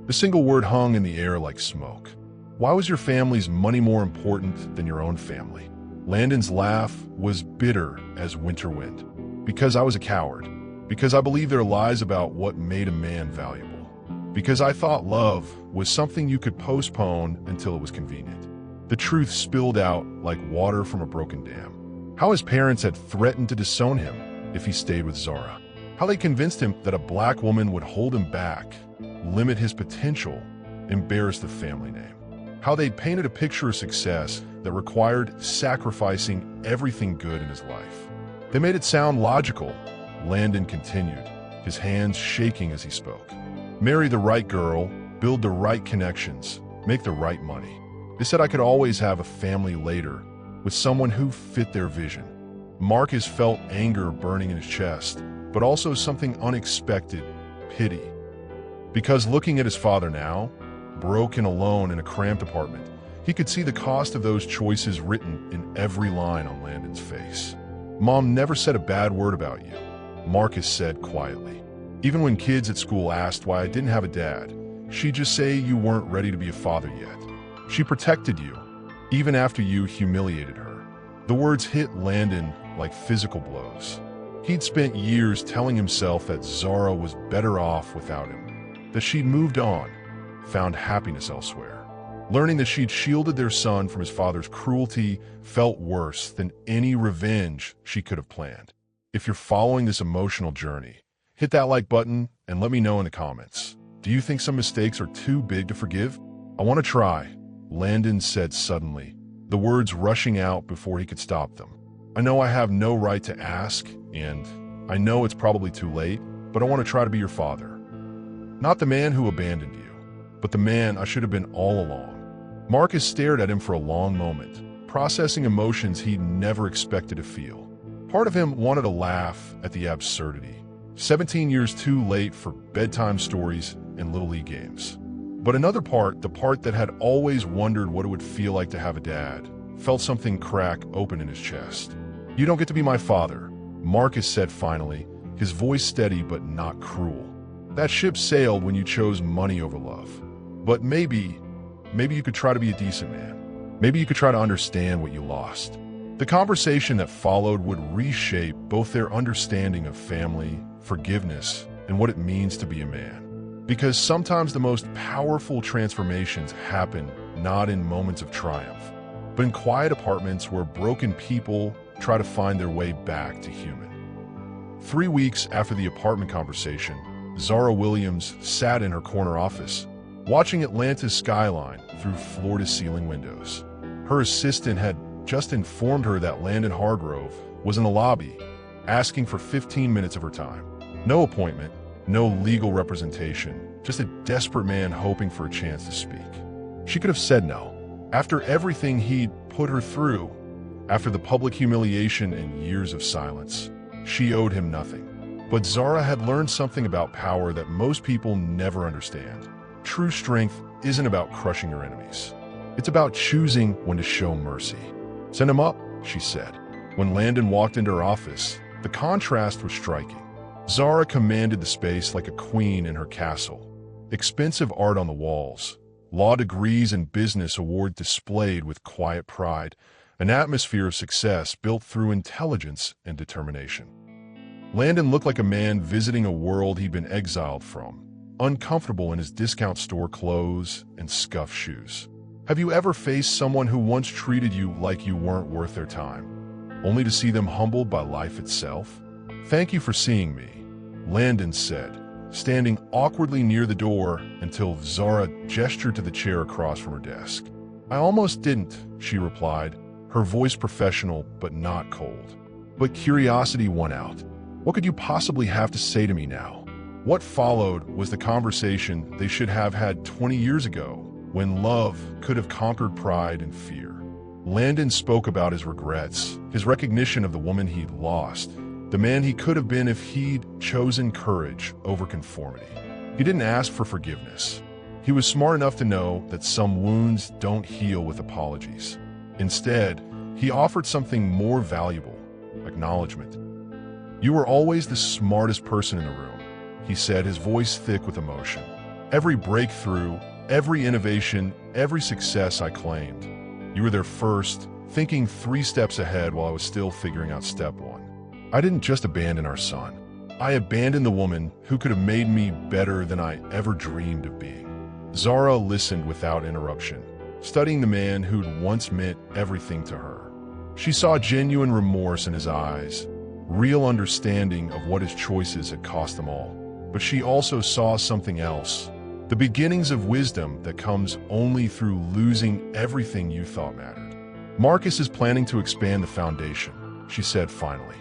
The single word hung in the air like smoke. "Why was your family's money more important than your own family?" Landon's laugh was bitter as winter wind. "Because I was a coward. Because I believed their lies about what made a man valuable. Because I thought love was something you could postpone until it was convenient." The truth spilled out like water from a broken dam. How his parents had threatened to disown him if he stayed with Zara. How they convinced him that a black woman would hold him back, limit his potential, embarrass the family name. How they'd painted a picture of success that required sacrificing everything good in his life. They made it sound logical, Landon continued, his hands shaking as he spoke. "Marry the right girl, build the right connections, make the right money. They said I could always have a family later, with someone who fit their vision." Marcus felt anger burning in his chest, but also something unexpected, pity. Because looking at his father now, broken alone in a cramped apartment, he could see the cost of those choices written in every line on Landon's face. "Mom never said a bad word about you," Marcus said quietly. Even when kids at school asked why I didn't have a dad, she'd just say you weren't ready to be a father yet. She protected you, even after you humiliated her. The words hit Landon like physical blows. He'd spent years telling himself that Zara was better off without him, that she'd moved on, found happiness elsewhere. Learning that she'd shielded their son from his father's cruelty felt worse than any revenge she could have planned. If you're following this emotional journey, hit that like button and let me know in the comments. Do you think some mistakes are too big to forgive? I want to try, Landon said suddenly, the words rushing out before he could stop them. I know I have no right to ask, and I know it's probably too late, but I want to try to be your father. Not the man who abandoned you, but the man I should have been all along. Marcus stared at him for a long moment, processing emotions he'd never expected to feel. Part of him wanted to laugh at the absurdity. 17 years too late for bedtime stories and Little League games. But another part, the part that had always wondered what it would feel like to have a dad, felt something crack open in his chest. You don't get to be my father, Marcus said finally, his voice steady but not cruel. That ship sailed when you chose money over love. But maybe you could try to be a decent man. Maybe you could try to understand what you lost. The conversation that followed would reshape both their understanding of family, forgiveness, and what it means to be a man. Because sometimes the most powerful transformations happen not in moments of triumph, but in quiet apartments where broken people try to find their way back to human. 3 weeks after the apartment conversation, Zara Williams sat in her corner office, watching Atlanta's skyline through floor-to-ceiling windows. Her assistant had just informed her that Landon Hargrove was in the lobby, asking for 15 minutes of her time. No appointment, no legal representation, just a desperate man hoping for a chance to speak. She could have said no. After everything he'd put her through, after the public humiliation and years of silence, she owed him nothing. But Zara had learned something about power that most people never understand. True strength isn't about crushing your enemies. It's about choosing when to show mercy. Send him up, she said. When Landon walked into her office, the contrast was striking. Zara commanded the space like a queen in her castle. Expensive art on the walls, law degrees and business award displayed with quiet pride, an atmosphere of success built through intelligence and determination. Landon looked like a man visiting a world he'd been exiled from, uncomfortable in his discount store clothes and scuffed shoes. Have you ever faced someone who once treated you like you weren't worth their time, only to see them humbled by life itself? Thank you for seeing me, Landon said, standing awkwardly near the door until Zara gestured to the chair across from her desk. I almost didn't, she replied, her voice professional but not cold. But curiosity won out. What could you possibly have to say to me now? What followed was the conversation they should have had 20 years ago, when love could have conquered pride and fear. Landon spoke about his regrets, his recognition of the woman he'd lost, the man he could have been if he'd chosen courage over conformity. He didn't ask for forgiveness. He was smart enough to know that some wounds don't heal with apologies. Instead, he offered something more valuable, acknowledgement. You were always the smartest person in the room, he said, his voice thick with emotion. Every breakthrough, every innovation, every success I claimed. You were there first, thinking 3 steps ahead while I was still figuring out step 1. I didn't just abandon our son. I abandoned the woman who could have made me better than I ever dreamed of being. Zara listened without interruption, studying the man who'd once meant everything to her. She saw genuine remorse in his eyes, real understanding of what his choices had cost them all. But she also saw something else. The beginnings of wisdom that comes only through losing everything you thought mattered. Marcus is planning to expand the foundation, she said finally.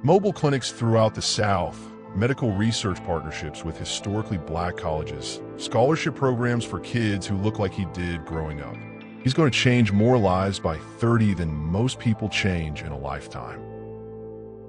Mobile clinics throughout the South, medical research partnerships with historically black colleges, scholarship programs for kids who look like he did growing up. He's going to change more lives by 30 than most people change in a lifetime.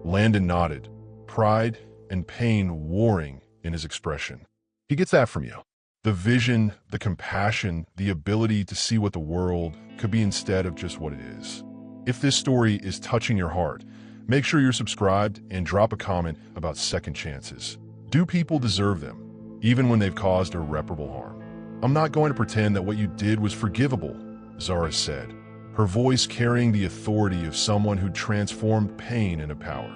Landon nodded, pride and pain warring in his expression. He gets that from you. The vision, the compassion, the ability to see what the world could be instead of just what it is. If this story is touching your heart, make sure you're subscribed and drop a comment about second chances. Do people deserve them, even when they've caused irreparable harm? I'm not going to pretend that what you did was forgivable, Zara said, her voice carrying the authority of someone who'd transformed pain into power.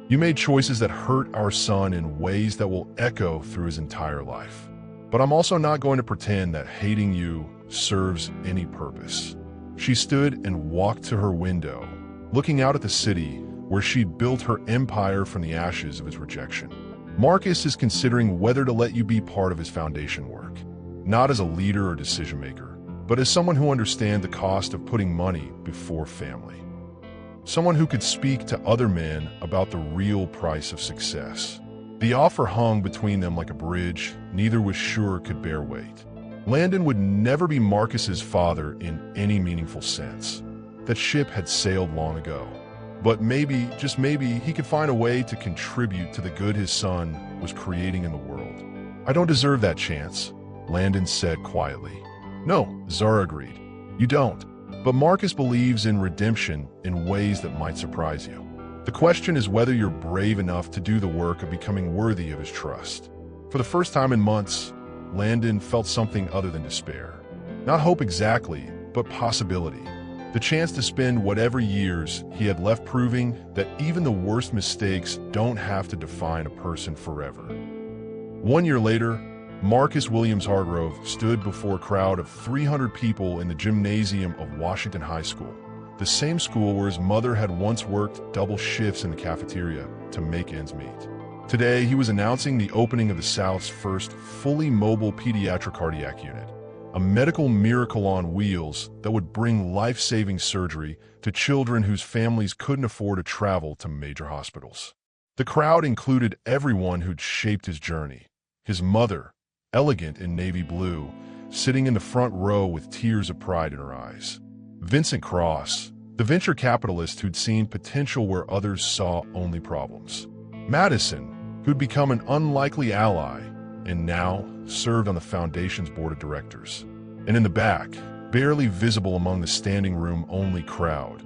You made choices that hurt our son in ways that will echo through his entire life. But I'm also not going to pretend that hating you serves any purpose. She stood and walked to her window, looking out at the city where she'd built her empire from the ashes of his rejection. Marcus is considering whether to let you be part of his foundation work, not as a leader or decision maker, but as someone who understands the cost of putting money before family. Someone who could speak to other men about the real price of success. The offer hung between them like a bridge neither was sure could bear weight. Landon would never be Marcus's father in any meaningful sense. That ship had sailed long ago. But maybe, just maybe, he could find a way to contribute to the good his son was creating in the world. I don't deserve that chance, Landon said quietly. No, Zara agreed. You don't. But Marcus believes in redemption in ways that might surprise you. The question is whether you're brave enough to do the work of becoming worthy of his trust. For the first time in months, Landon felt something other than despair. Not hope exactly, but possibility. The chance to spend whatever years he had left proving that even the worst mistakes don't have to define a person forever. 1 year later, Marcus Williams Hargrove stood before a crowd of 300 people in the gymnasium of Washington High School, the same school where his mother had once worked double shifts in the cafeteria to make ends meet. Today, he was announcing the opening of the South's first fully mobile pediatric cardiac unit, a medical miracle on wheels that would bring life-saving surgery to children whose families couldn't afford to travel to major hospitals. The crowd included everyone who'd shaped his journey. His mother, elegant in navy blue, sitting in the front row with tears of pride in her eyes. Vincent Cross, the venture capitalist who'd seen potential where others saw only problems. Madison, who'd become an unlikely ally and now served on the foundation's board of directors. And in the back, barely visible among the standing room only crowd,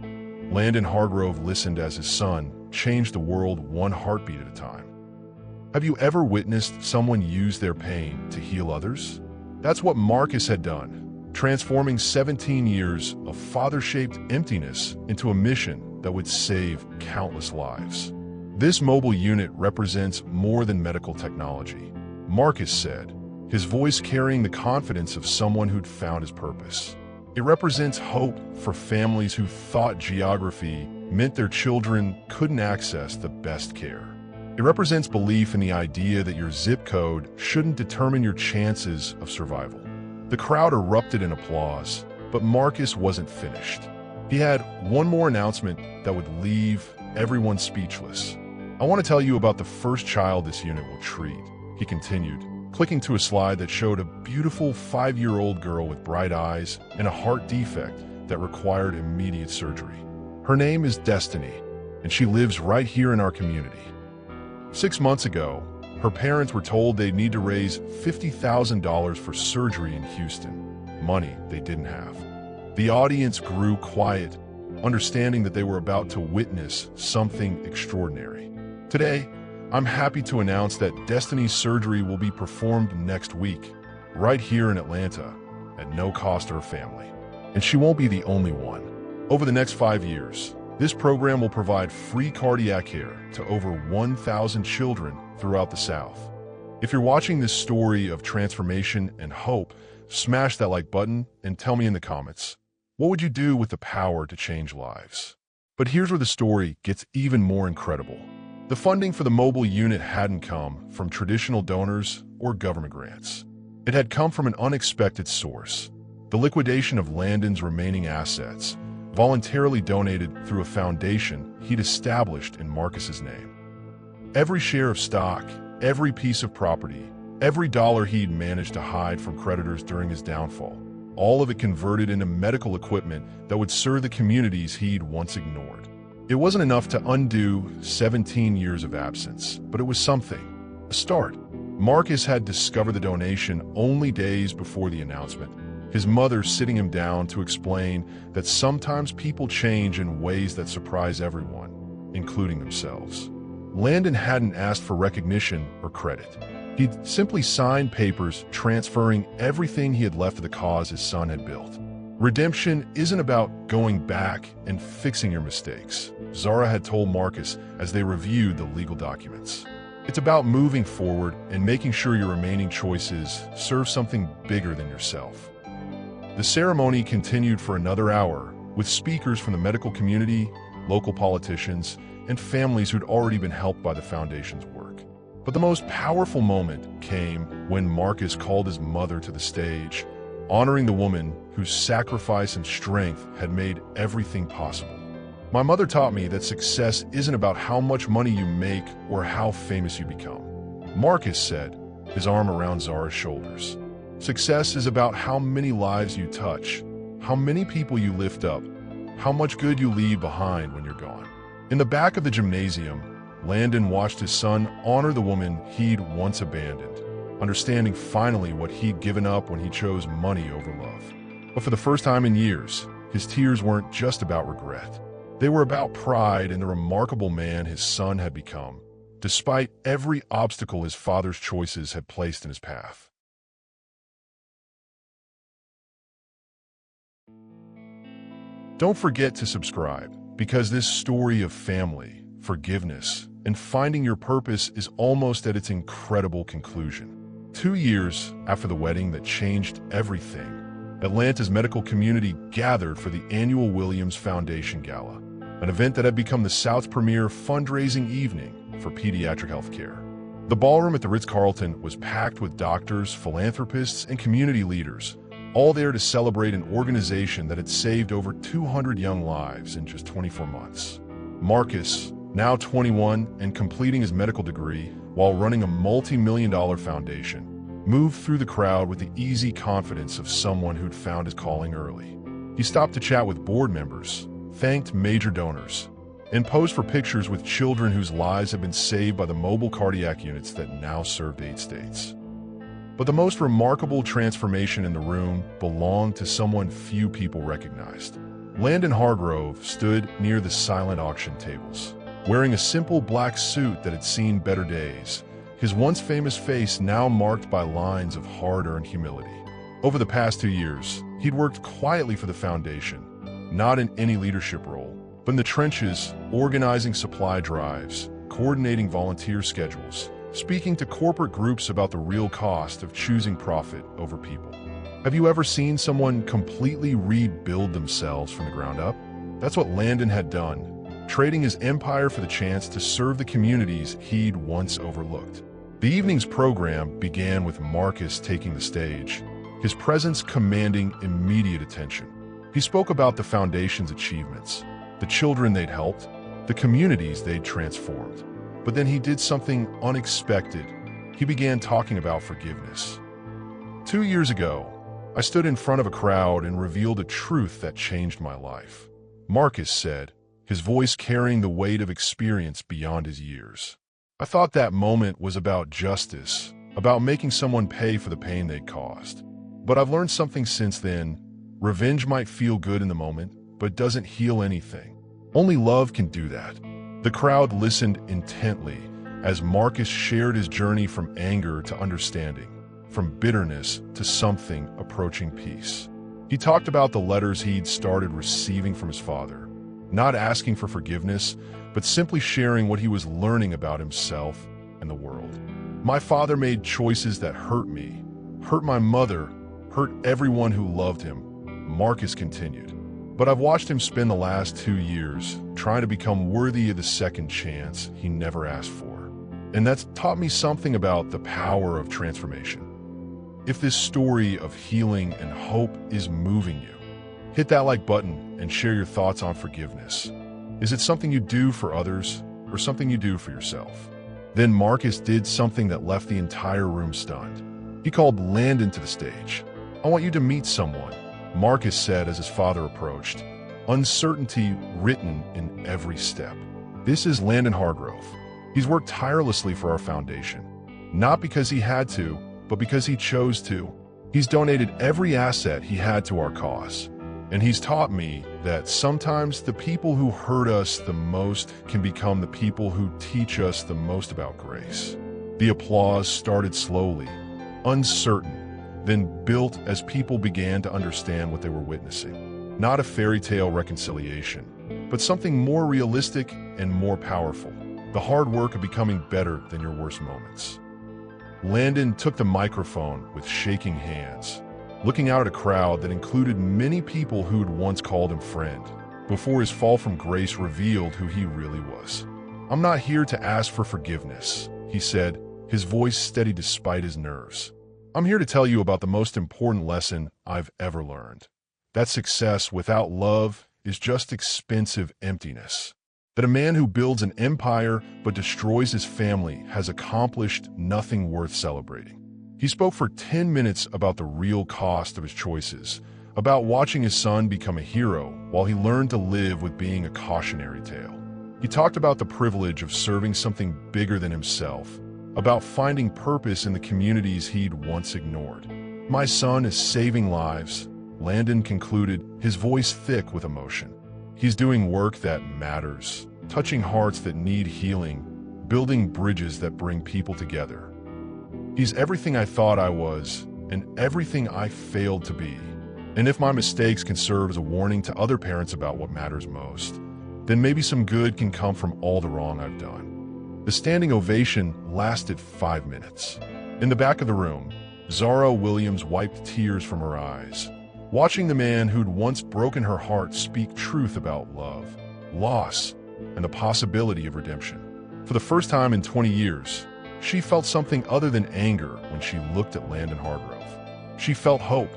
Landon Hargrove listened as his son changed the world one heartbeat at a time. Have you ever witnessed someone use their pain to heal others? That's what Marcus had done, transforming 17 years of father-shaped emptiness into a mission that would save countless lives. This mobile unit represents more than medical technology, Marcus said, his voice carrying the confidence of someone who'd found his purpose. It represents hope for families who thought geography meant their children couldn't access the best care. It represents belief in the idea that your zip code shouldn't determine your chances of survival. The crowd erupted in applause, but Marcus wasn't finished. He had one more announcement that would leave everyone speechless. I want to tell you about the first child this unit will treat, he continued, clicking to a slide that showed a beautiful 5-year-old girl with bright eyes and a heart defect that required immediate surgery. Her name is Destiny, and she lives right here in our community. 6 months ago, her parents were told they'd need to raise $50,000 for surgery in Houston, money they didn't have. The audience grew quiet, understanding that they were about to witness something extraordinary. Today, I'm happy to announce that Destiny's surgery will be performed next week, right here in Atlanta, at no cost to her family. And she won't be the only one. Over the next 5 years, this program will provide free cardiac care to over 1,000 children throughout the South. If you're watching this story of transformation and hope, smash that like button and tell me in the comments, what would you do with the power to change lives? But here's where the story gets even more incredible. The funding for the mobile unit hadn't come from traditional donors or government grants. It had come from an unexpected source: the liquidation of Landon's remaining assets, voluntarily donated through a foundation he'd established in Marcus's name. Every share of stock, every piece of property, every dollar he'd managed to hide from creditors during his downfall, all of it converted into medical equipment that would serve the communities he'd once ignored. It wasn't enough to undo 17 years of absence, but it was something, a start. Marcus had discovered the donation only days before the announcement, his mother sitting him down to explain that sometimes people change in ways that surprise everyone, including themselves. Landon hadn't asked for recognition or credit. He'd simply signed papers transferring everything he had left to the cause his son had built. Redemption isn't about going back and fixing your mistakes, Zara had told Marcus as they reviewed the legal documents. It's about moving forward and making sure your remaining choices serve something bigger than yourself. The ceremony continued for another hour, with speakers from the medical community, local politicians, and families who'd already been helped by the foundation's work. But the most powerful moment came when Marcus called his mother to the stage, honoring the woman whose sacrifice and strength had made everything possible. My mother taught me that success isn't about how much money you make or how famous you become, Marcus said, his arm around Zara's shoulders. Success is about how many lives you touch, how many people you lift up, how much good you leave behind when you're gone. In the back of the gymnasium, Landon watched his son honor the woman he'd once abandoned, understanding finally what he'd given up when he chose money over love. But for the first time in years, his tears weren't just about regret. They were about pride in the remarkable man his son had become, despite every obstacle his father's choices had placed in his path. Don't forget to subscribe, because this story of family, forgiveness, and finding your purpose is almost at its incredible conclusion. 2 years after the wedding that changed everything, Atlanta's medical community gathered for the annual Williams Foundation Gala, an event that had become the South's premier fundraising evening for pediatric healthcare. The ballroom at the Ritz-Carlton was packed with doctors, philanthropists, and community leaders, all there to celebrate an organization that had saved over 200 young lives in just 24 months. Marcus, now 21 and completing his medical degree while running a multi-million-dollar foundation, moved through the crowd with the easy confidence of someone who'd found his calling early. He stopped to chat with board members, thanked major donors, and posed for pictures with children whose lives had been saved by the mobile cardiac units that now served 8 states. But the most remarkable transformation in the room belonged to someone few people recognized. Landon Hargrove stood near the silent auction tables, wearing a simple black suit that had seen better days, his once famous face now marked by lines of hard-earned humility. Over the past 2 years, he'd worked quietly for the foundation, not in any leadership role, but in the trenches, organizing supply drives, coordinating volunteer schedules, speaking to corporate groups about the real cost of choosing profit over people. Have you ever seen someone completely rebuild themselves from the ground up? That's what Landon had done, trading his empire for the chance to serve the communities he'd once overlooked. The evening's program began with Marcus taking the stage, his presence commanding immediate attention. He spoke about the foundation's achievements, the children they'd helped, the communities they'd transformed. But then he did something unexpected. He began talking about forgiveness. 2 years ago, I stood in front of a crowd and revealed a truth that changed my life, Marcus said, his voice carrying the weight of experience beyond his years. I thought that moment was about justice, about making someone pay for the pain they'd caused. But I've learned something since then. Revenge might feel good in the moment, but doesn't heal anything. Only love can do that. The crowd listened intently as Marcus shared his journey from anger to understanding, from bitterness to something approaching peace. He talked about the letters he'd started receiving from his father, not asking for forgiveness, but simply sharing what he was learning about himself and the world. My father made choices that hurt me, hurt my mother, hurt everyone who loved him, Marcus continued. But I've watched him spend the last 2 years trying to become worthy of the second chance he never asked for. And that's taught me something about the power of transformation. If this story of healing and hope is moving you, hit that like button and share your thoughts on forgiveness. Is it something you do for others or something you do for yourself? Then Marcus did something that left the entire room stunned. He called Landon to the stage. I want you to meet someone, Marcus said as his father approached, uncertainty written in every step. This is Landon Hargrove. He's worked tirelessly for our foundation, not because he had to, but because he chose to. He's donated every asset he had to our cause, and he's taught me that sometimes the people who hurt us the most can become the people who teach us the most about grace. The applause started slowly, uncertain, then built as people began to understand what they were witnessing. Not a fairy tale reconciliation, but something more realistic and more powerful. The hard work of becoming better than your worst moments. Landon took the microphone with shaking hands, looking out at a crowd that included many people who'd once called him friend, before his fall from grace revealed who he really was. "I'm not here to ask for forgiveness," he said, his voice steady despite his nerves. "I'm here to tell you about the most important lesson I've ever learned. That success without love is just expensive emptiness. That a man who builds an empire but destroys his family has accomplished nothing worth celebrating." He spoke for 10 minutes about the real cost of his choices, about watching his son become a hero while he learned to live with being a cautionary tale. He talked about the privilege of serving something bigger than himself, about finding purpose in the communities he'd once ignored. "My son is saving lives," Landon concluded, his voice thick with emotion. "He's doing work that matters, touching hearts that need healing, building bridges that bring people together. He's everything I thought I was, and everything I failed to be. And if my mistakes can serve as a warning to other parents about what matters most, then maybe some good can come from all the wrong I've done." The standing ovation lasted 5 minutes. In the back of the room, Zara Williams wiped tears from her eyes, watching the man who'd once broken her heart speak truth about love, loss, and the possibility of redemption. For the first time in 20 years, she felt something other than anger when she looked at Landon Hargrove. She felt hope,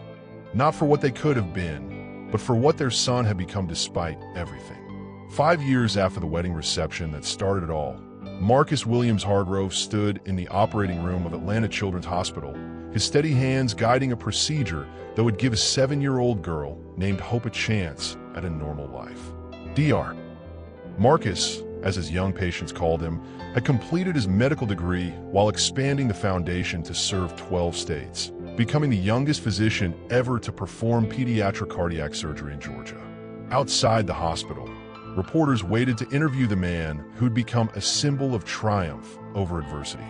not for what they could have been, but for what their son had become despite everything. 5 years after the wedding reception that started it all, Marcus Williams Hargrove stood in the operating room of Atlanta Children's Hospital, his steady hands guiding a procedure that would give a 7-year-old girl named Hope a chance at a normal life. Dr. Marcus, as his young patients called him, had completed his medical degree while expanding the foundation to serve 12 states, becoming the youngest physician ever to perform pediatric cardiac surgery in Georgia. Outside the hospital, reporters waited to interview the man who'd become a symbol of triumph over adversity.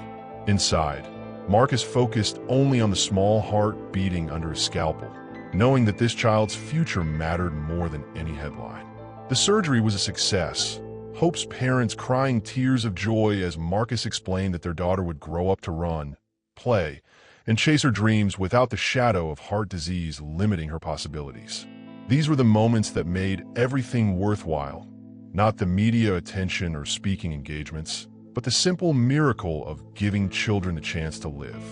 Inside, Marcus focused only on the small heart beating under his scalpel, knowing that this child's future mattered more than any headline. The surgery was a success, Hope's parents crying tears of joy as Marcus explained that their daughter would grow up to run, play, and chase her dreams without the shadow of heart disease limiting her possibilities. These were the moments that made everything worthwhile, not the media attention or speaking engagements, but the simple miracle of giving children the chance to live.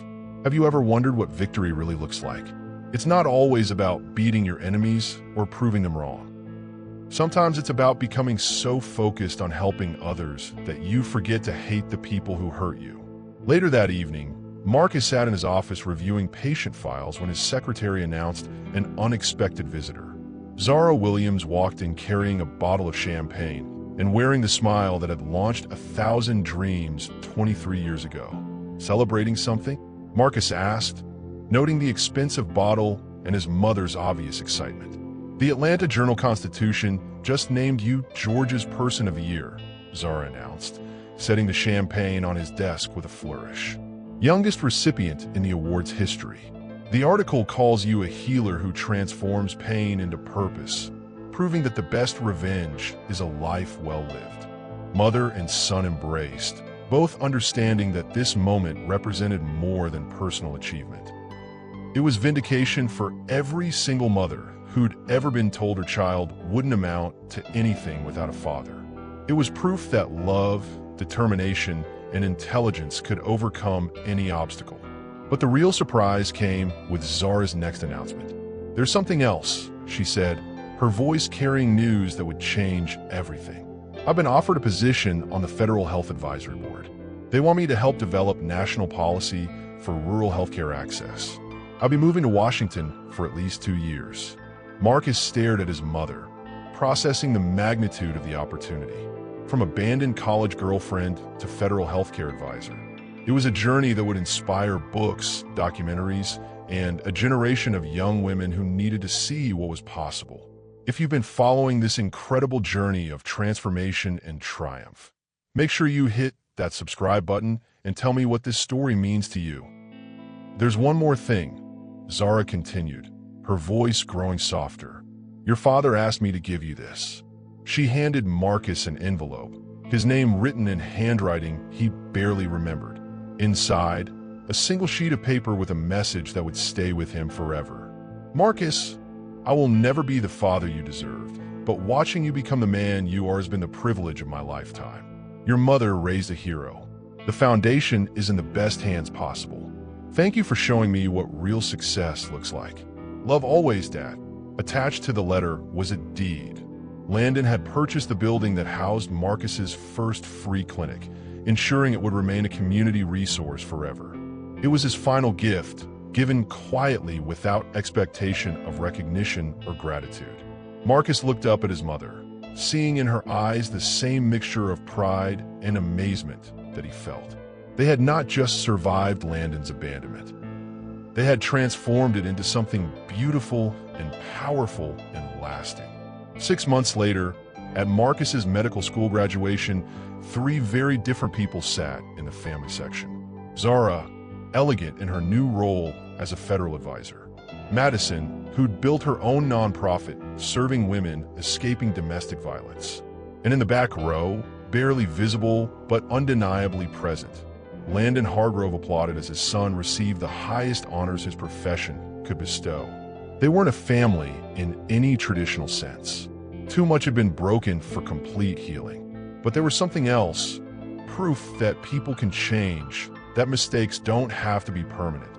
Have you ever wondered what victory really looks like? It's not always about beating your enemies or proving them wrong. Sometimes it's about becoming so focused on helping others that you forget to hate the people who hurt you. Later that evening, Marcus sat in his office reviewing patient files when his secretary announced an unexpected visitor. Zara Williams walked in carrying a bottle of champagne and wearing the smile that had launched 1,000 dreams 23 years ago. "Celebrating something?" Marcus asked, noting the expensive bottle and his mother's obvious excitement. "The Atlanta Journal-Constitution just named you Georgia's Person of the Year," Zara announced, setting the champagne on his desk with a flourish. "Youngest recipient in the award's history. The article calls you a healer who transforms pain into purpose, proving that the best revenge is a life well lived." Mother and son embraced, both understanding that this moment represented more than personal achievement. It was vindication for every single mother who'd ever been told her child wouldn't amount to anything without a father. It was proof that love, determination, and intelligence could overcome any obstacle. But the real surprise came with Zara's next announcement. "There's something else," she said, her voice carrying news that would change everything. "I've been offered a position on the Federal Health Advisory Board. They want me to help develop national policy for rural healthcare access. I'll be moving to Washington for at least 2 years." Marcus stared at his mother, processing the magnitude of the opportunity. From abandoned college girlfriend to federal healthcare advisor. It was a journey that would inspire books, documentaries, and a generation of young women who needed to see what was possible. if you've been following this incredible journey of transformation and triumph. Make sure you hit that subscribe button and tell me what this story means to you. There's one more thing, Zara continued, her voice growing softer. Your father asked me to give you this. She handed Marcus an envelope, his name written in handwriting he barely remembered. Inside, a single sheet of paper with a message that would stay with him forever. Marcus, I will never be the father you deserved, but watching you become the man you are has been the privilege of my lifetime. Your mother raised a hero. The foundation is in the best hands possible. Thank you for showing me what real success looks like. Love always, Dad. Attached to the letter was a deed. Landon had purchased the building that housed Marcus's first free clinic, ensuring it would remain a community resource forever. It was his final gift, given quietly without expectation of recognition or gratitude. Marcus looked up at his mother, seeing in her eyes the same mixture of pride and amazement that he felt. They had not just survived Landon's abandonment. They had transformed it into something beautiful and powerful and lasting. 6 months later, at Marcus's medical school graduation, 3 very different people sat in the family section. Zara, elegant in her new role as a federal advisor. Madison, who'd built her own nonprofit serving women escaping domestic violence. And in the back row, barely visible but undeniably present, Landon Hargrove applauded as his son received the highest honors his profession could bestow. They weren't a family in any traditional sense. Too much had been broken for complete healing. But there was something else, proof that people can change, that mistakes don't have to be permanent,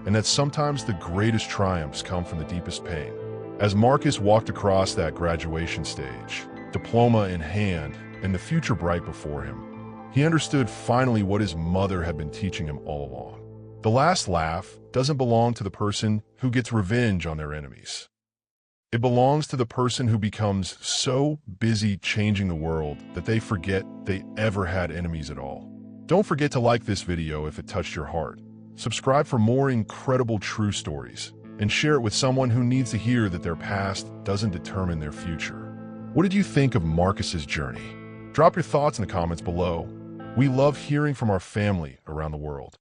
and that sometimes the greatest triumphs come from the deepest pain. As Marcus walked across that graduation stage, diploma in hand and the future bright before him, he understood finally what his mother had been teaching him all along. The last laugh doesn't belong to the person who gets revenge on their enemies. It belongs to the person who becomes so busy changing the world that they forget they ever had enemies at all. Don't forget to like this video if it touched your heart. Subscribe for more incredible true stories, and share it with someone who needs to hear that their past doesn't determine their future. What did you think of Marcus's journey? Drop your thoughts in the comments below. We love hearing from our family around the world.